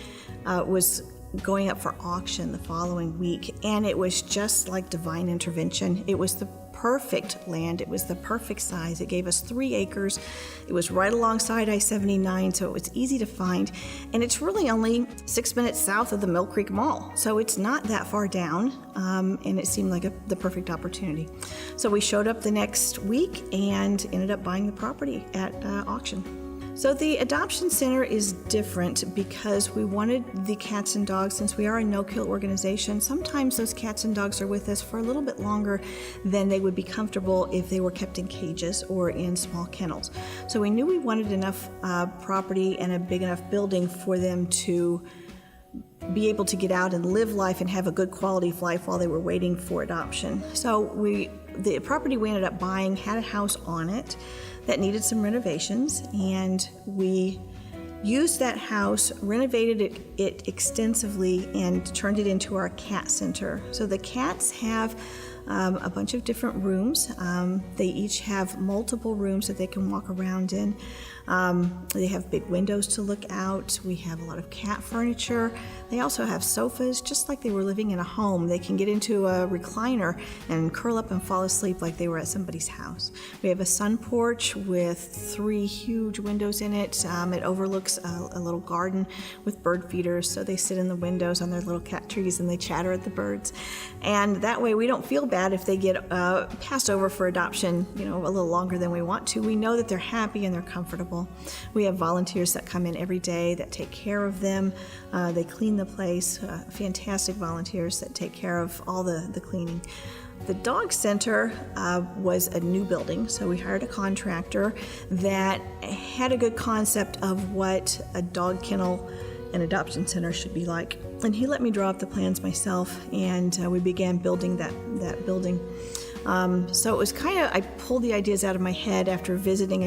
was going up for auction the following week, and it was just like divine intervention. It was the perfect land. It was the perfect size. It gave us 3 acres. It was right alongside I-79, so it was easy to find, and it's really only 6 minutes south of the Mill Creek Mall, so it's not that far down, and it seemed like the perfect opportunity. So we showed up the next week and ended up buying the property at auction. So the adoption center is different because we wanted the cats and dogs, since we are a no-kill organization, sometimes those cats and dogs are with us for a little bit longer than they would be comfortable if they were kept in cages or in small kennels. So we knew we wanted enough property and a big enough building for them to be able to get out and live life and have a good quality of life while they were waiting for adoption. So the property we ended up buying had a house on it that needed some renovations, and we used that house, renovated it extensively, and turned it into our cat center. So the cats have a bunch of different rooms. They each have multiple rooms that they can walk around in. They have big windows to look out. We have a lot of cat furniture. They also have sofas, just like they were living in a home. They can get into a recliner and curl up and fall asleep like they were at somebody's house. We have a sun porch with 3 huge windows in it. It overlooks a little garden with bird feeders, so they sit in the windows on their little cat trees and they chatter at the birds. And that way we don't feel bad if they get passed over for adoption, a little longer than we want to. We know that they're happy and they're comfortable. We have volunteers that come in every day that take care of them. They clean the place, fantastic volunteers that take care of all the cleaning. The dog center was a new building, so we hired a contractor that had a good concept of what a dog kennel and adoption center should be like. And he let me draw up the plans myself, and we began building that building. So it was I pulled the ideas out of my head after visiting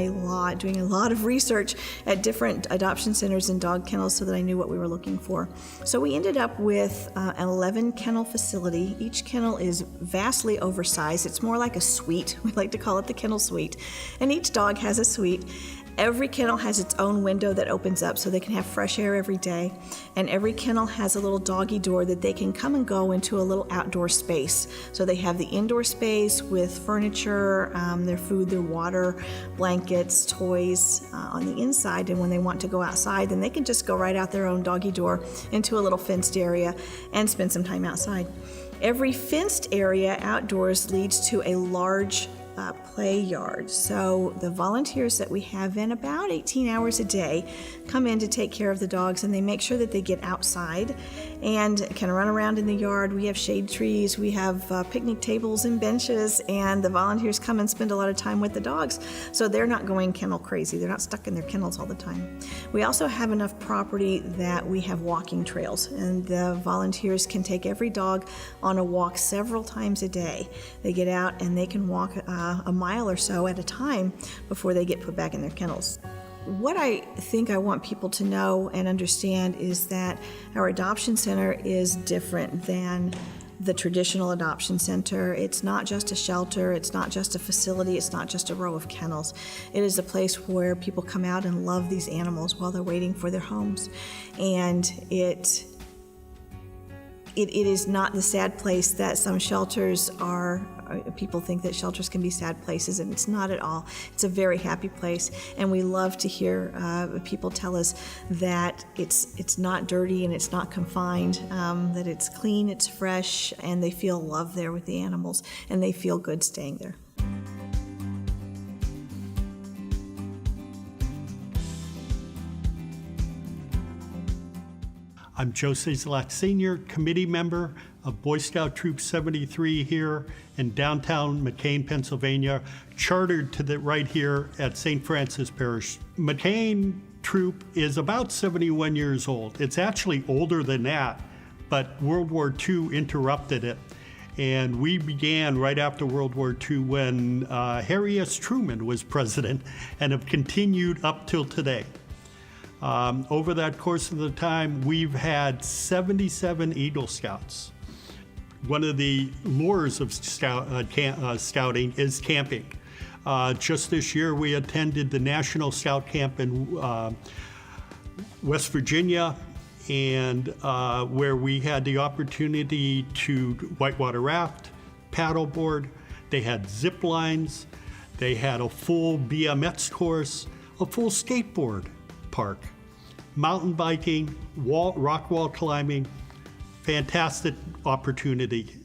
doing a lot of research at different adoption centers and dog kennels so that I knew what we were looking for. So we ended up with an 11 kennel facility. Each kennel is vastly oversized. It's more like a suite. We like to call it the kennel suite. And each dog has a suite. Every kennel has its own window that opens up so they can have fresh air every day. And every kennel has a little doggy door that they can come and go into a little outdoor space. So they have the indoor space with furniture, their food, their water, blankets, toys on the inside. And when they want to go outside, then they can just go right out their own doggy door into a little fenced area and spend some time outside. Every fenced area outdoors leads to a large play yard. So the volunteers that we have in about 18 hours a day come in to take care of the dogs, and they make sure that they get outside and can run around in the yard. We have shade trees, we have picnic tables and benches, and the volunteers come and spend a lot of time with the dogs, so they're not going kennel crazy. They're not stuck in their kennels all the time. We also have enough property that we have walking trails, and the volunteers can take every dog on a walk several times a day. They get out and they can walk a mile or so at a time before they get put back in their kennels. What I think I want people to know and understand is that our adoption center is different than the traditional adoption center. It's not just a shelter, it's not just a facility, it's not just a row of kennels. It is a place where people come out and love these animals while they're waiting for their homes. And it is not the sad place that some shelters are. People think that shelters can be sad places, and it's not at all. It's a very happy place, and we love to hear people tell us that it's not dirty and it's not confined, that it's clean, it's fresh, and they feel love there with the animals, and they feel good staying there. I'm Joe Cieslak Sr., committee member of Boy Scout Troop 73 here in downtown McKean, Pennsylvania, chartered to the right here at St. Francis Parish. McKean Troop is about 71 years old. It's actually older than that, but World War II interrupted it. And we began right after World War II when Harry S. Truman was president, and have continued up till today. Over that course of the time, we've had 77 Eagle Scouts. One of the lures of scouting is camping. Just this year, we attended the National Scout Camp in West Virginia, and where we had the opportunity to whitewater raft, paddleboard. They had zip lines. They had a full BMX course, a full skateboard park, mountain biking, rock wall climbing. Fantastic opportunity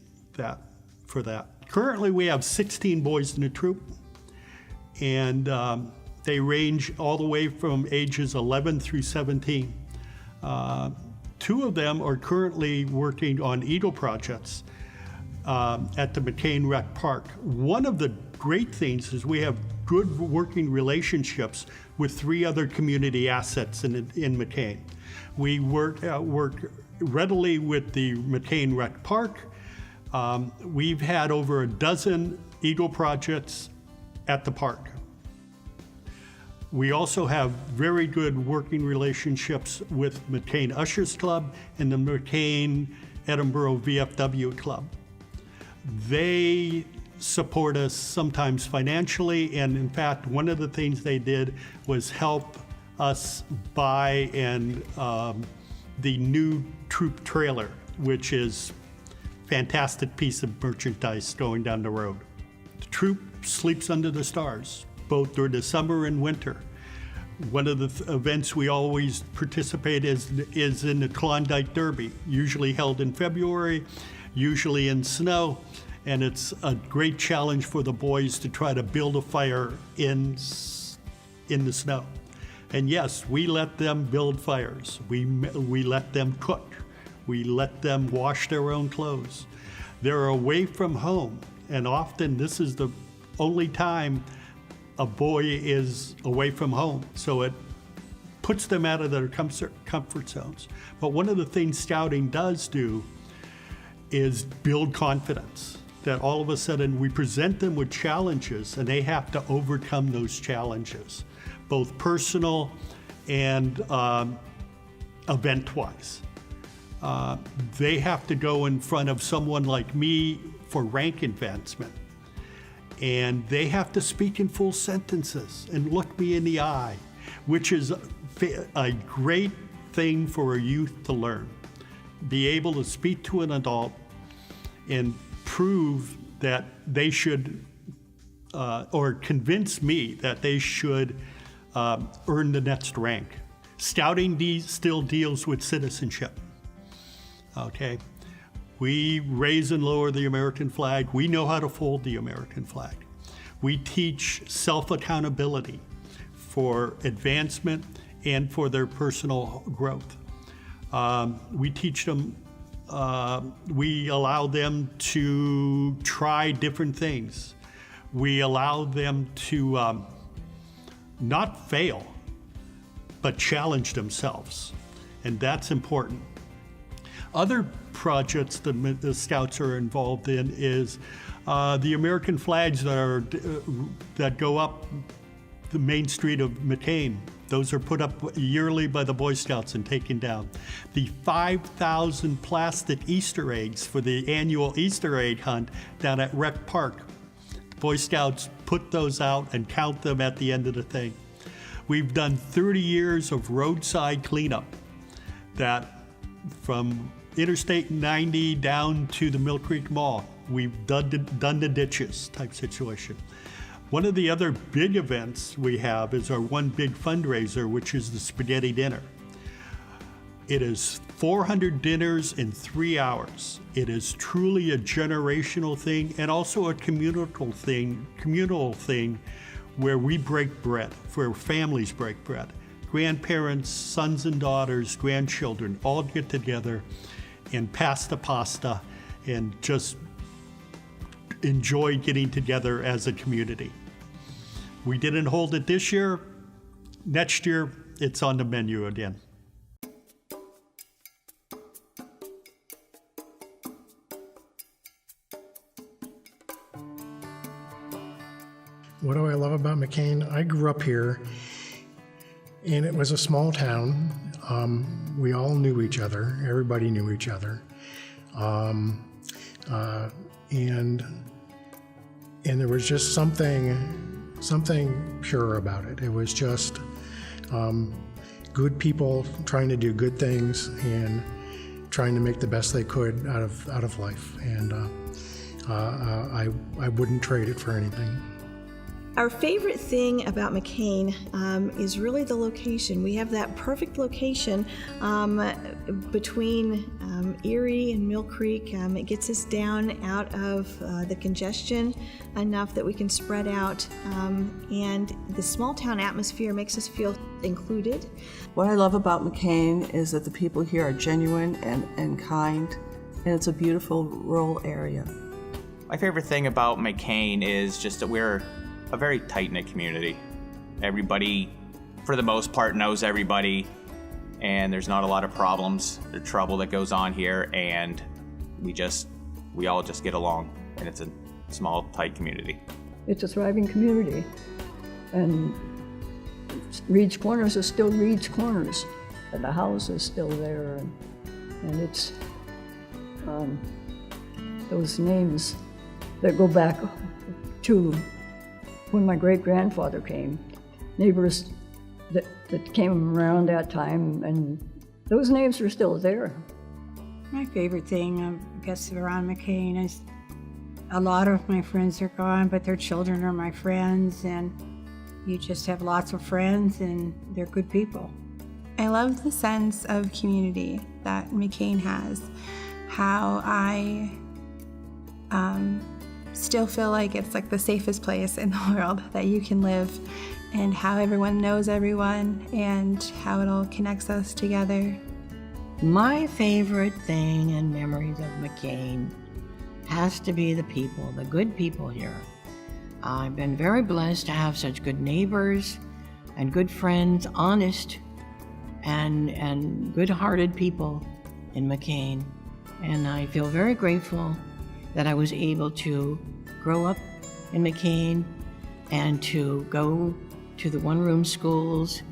for that. Currently, we have 16 boys in the troop, and they range all the way from ages 11 through 17. 2 of them are currently working on Eagle projects at the McKean Rec Park. One of the great things is we have good working relationships with 3 other community assets in McKean. We work readily with the McKean Rec Park. We've had over a dozen Eagle projects at the park. We also have very good working relationships with McKean Ushers Club and the McKean Edinburgh VFW Club. They support us sometimes financially, and in fact, one of the things they did was help us buy the new troop trailer, which is a fantastic piece of merchandise going down the road. The troop sleeps under the stars, both during the summer and winter. One of the events we always participate is in the Klondike Derby, usually held in February, usually in snow, and it's a great challenge for the boys to try to build a fire in the snow. And yes, we let them build fires. We let them cook. We let them wash their own clothes. They're away from home, and often this is the only time a boy is away from home. So it puts them out of their comfort zones. But one of the things scouting does do is build confidence, that all of a sudden we present them with challenges and they have to overcome those challenges, both personal and event-wise. They have to go in front of someone like me for rank advancement, and they have to speak in full sentences and look me in the eye, which is a great thing for a youth to learn. Be able to speak to an adult and prove that they should, or convince me that they should earn the next rank. Scouting still deals with citizenship, okay? We raise and lower the American flag. We know how to fold the American flag. We teach self-accountability for advancement and for their personal growth. We teach them, we allow them to try different things. We allow them to not fail, but challenge themselves, and that's important. Other projects the Scouts are involved in is the American flags that go up the main street of McKean. Those are put up yearly by the Boy Scouts and taken down. The 5,000 plastic Easter eggs for the annual Easter egg hunt down at Rec Park. The Boy Scouts put those out and count them at the end of the thing. We've done 30 years of roadside cleanup, that from Interstate 90 down to the Mill Creek Mall. We've done the ditches type situation. One of the other big events we have is our one big fundraiser, which is the Spaghetti Dinner. It is 400 dinners in 3 hours. It is truly a generational thing and also a communal thing where we break bread, where families break bread. Grandparents, sons and daughters, grandchildren all get together and pass the pasta and just enjoy getting together as a community. We didn't hold it this year. Next year, it's on the menu again. What do I love about McKean? I grew up here, and it was a small town. We all knew each other. Everybody knew each other. And there was just something pure about it. It was just good people trying to do good things and trying to make the best they could out of life. And I wouldn't trade it for anything. Our favorite thing about McKean is really the location. We have that perfect location between Erie and Mill Creek. It gets us down out of the congestion enough that we can spread out, and the small town atmosphere makes us feel included. What I love about McKean is that the people here are genuine and kind, and it's a beautiful rural area. My favorite thing about McKean is just that we're a very tight-knit community. Everybody, for the most part, knows everybody, and there's not a lot of problems or trouble that goes on here, and we all just get along, and it's a small, tight community. It's a thriving community, and Reed's Corners is still Reed's Corners, and the house is still there, and it's those names that go back to when my great-grandfather came, neighbors that came around that time, and those names are still there. My favorite thing, I guess, around McKean is a lot of my friends are gone, but their children are my friends, and you just have lots of friends, and they're good people. I love the sense of community that McKean has, how I still feel like it's like the safest place in the world that you can live, and how everyone knows everyone, and how it all connects us together. My favorite thing and memories of McKean has to be the people, the good people here. I've been very blessed to have such good neighbors and good friends, honest and good-hearted people in McKean. And I feel very grateful that I was able to grow up in McKean and to go to the one-room schools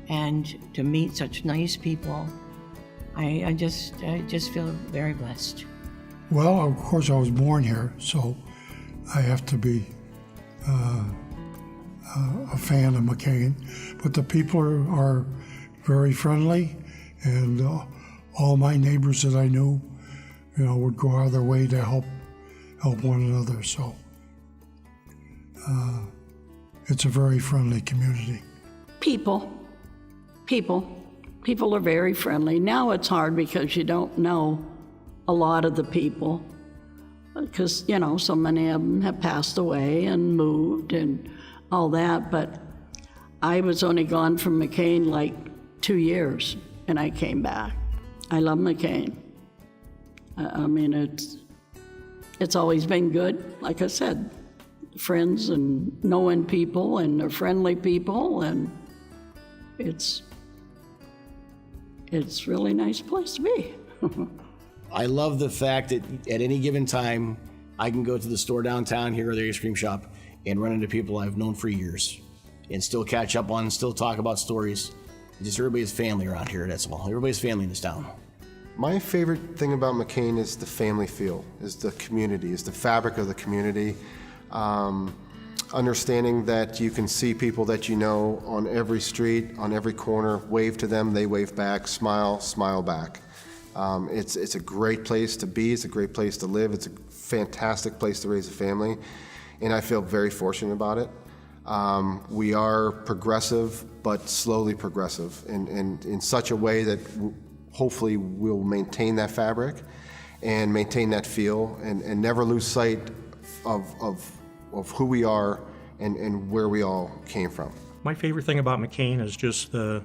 and to meet such nice people. I just feel very blessed. Well, of course, I was born here, so I have to be a fan of McKean. But the people are very friendly, and all my neighbors that I knew, would go out of their way to help one another. So it's a very friendly community. People are very friendly. Now it's hard because you don't know a lot of the people, because, so many of them have passed away and moved and all that. But I was only gone from McKean like 2 years, and I came back. I love McKean. I mean, it's always been good. Like I said, friends and knowing people, and they're friendly people, and it's really nice place to be. I love the fact that at any given time, I can go to the store downtown here or the ice cream shop and run into people I've known for years and still catch up on, still talk about stories. Just everybody's family around here, that's all. Everybody's family in this town. My favorite thing about McKean is the family feel, is the community, is the fabric of the community. Understanding that you can see people that you know on every street, on every corner, wave to them, they wave back, smile back. It's a great place to be, it's a great place to live, it's a fantastic place to raise a family, and I feel very fortunate about it. We are progressive, but slowly progressive, and in such a way that hopefully we'll maintain that fabric and maintain that feel, and never lose sight of who we are and where we all came from. My favorite thing about McKean is just the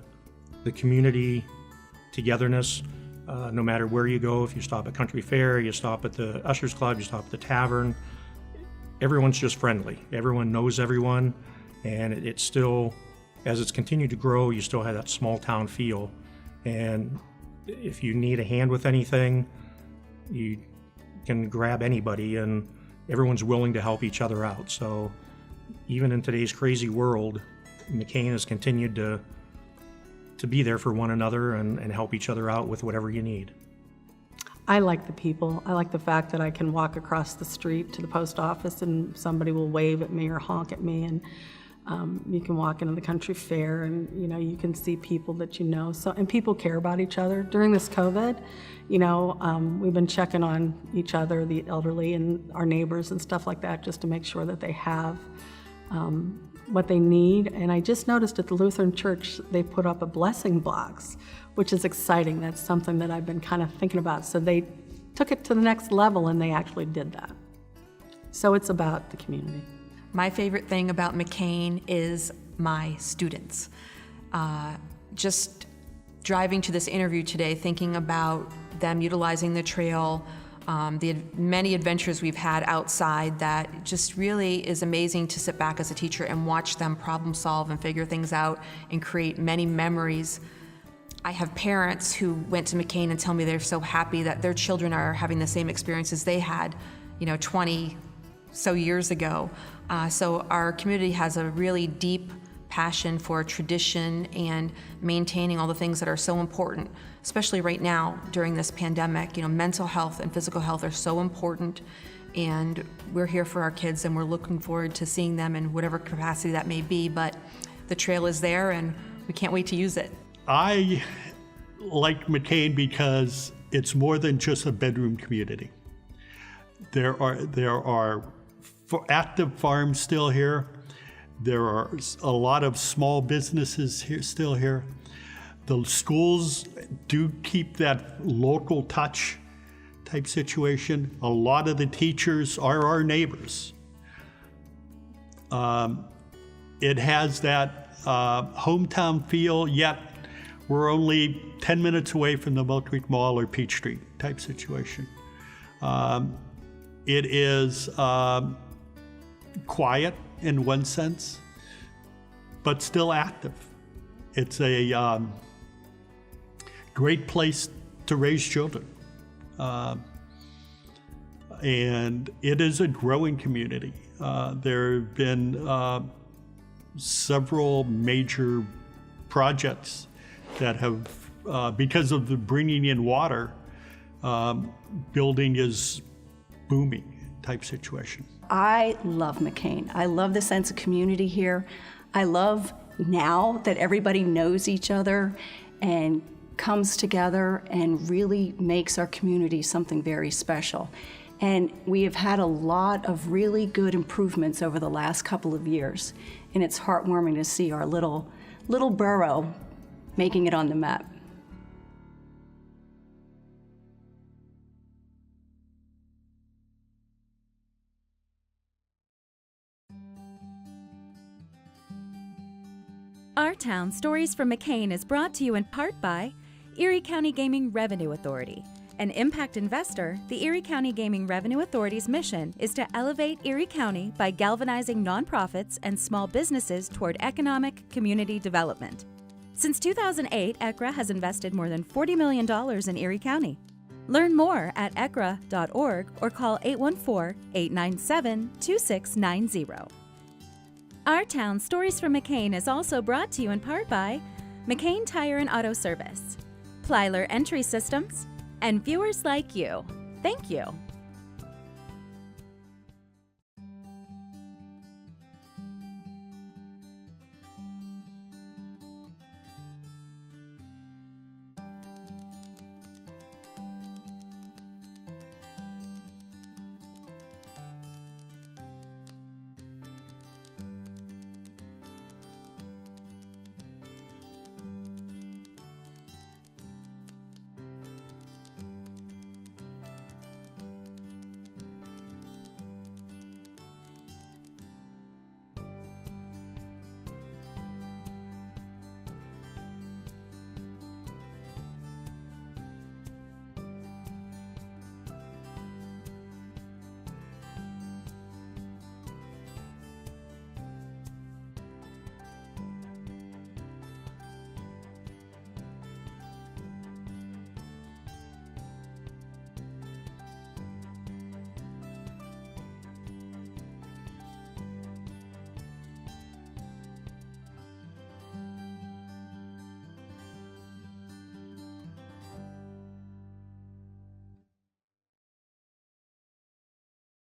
community togetherness. No matter where you go, if you stop at Country Fair, you stop at the Ushers Club, you stop at the tavern, everyone's just friendly. Everyone knows everyone, and it's still, as it's continued to grow, you still have that small town feel. And if you need a hand with anything, you can grab anybody, and everyone's willing to help each other out. So even in today's crazy world, McKean has continued to be there for one another and help each other out with whatever you need. I like the people. I like the fact that I can walk across the street to the post office and somebody will wave at me or honk at me, and you can walk into the Country Fair and you can see people that you know. So, and people care about each other. During this COVID, we've been checking on each other, the elderly and our neighbors and stuff like that, just to make sure that they have what they need. And I just noticed at the Lutheran Church, they put up a blessing box, which is exciting. That's something that I've been kind of thinking about. So they took it to the next level, and they actually did that. So it's about the community. My favorite thing about McKean is my students. Just driving to this interview today, thinking about them utilizing the trail, the many adventures we've had outside, that just really is amazing to sit back as a teacher and watch them problem solve and figure things out and create many memories. I have parents who went to McKean and tell me they're so happy that their children are having the same experiences they had, 20 so years ago. So our community has a really deep passion for tradition and maintaining all the things that are so important, especially right now during this pandemic. Mental health and physical health are so important, and we're here for our kids, and we're looking forward to seeing them in whatever capacity that may be, but the trail is there, and we can't wait to use it. I like McKean because it's more than just a bedroom community. There are active farms still here. There are a lot of small businesses here, still here. The schools do keep that local touch type situation. A lot of the teachers are our neighbors. It has that hometown feel, yet we're only 10 minutes away from the Mill Creek Mall or Peach Street type situation. It is quiet in one sense, but still active. It's a great place to raise children. And it is a growing community. There have been several major projects that have, because of the bringing in water, building is booming type situation. I love McKean. I love the sense of community here. I love now that everybody knows each other and comes together and really makes our community something very special. And we have had a lot of really good improvements over the last couple of years. And it's heartwarming to see our little borough making it on the map. Our Town Stories from McKean is brought to you in part by Erie County Gaming Revenue Authority. An impact investor, the Erie County Gaming Revenue Authority's mission is to elevate Erie County by galvanizing nonprofits and small businesses toward economic community development. Since 2008, ECRA has invested more than $40 million in Erie County. Learn more at ecra.org or call 814-897-2690. Our Town Stories from McKean is also brought to you in part by McKean Tire and Auto Service, Plyler Entry Systems, and viewers like you. Thank you.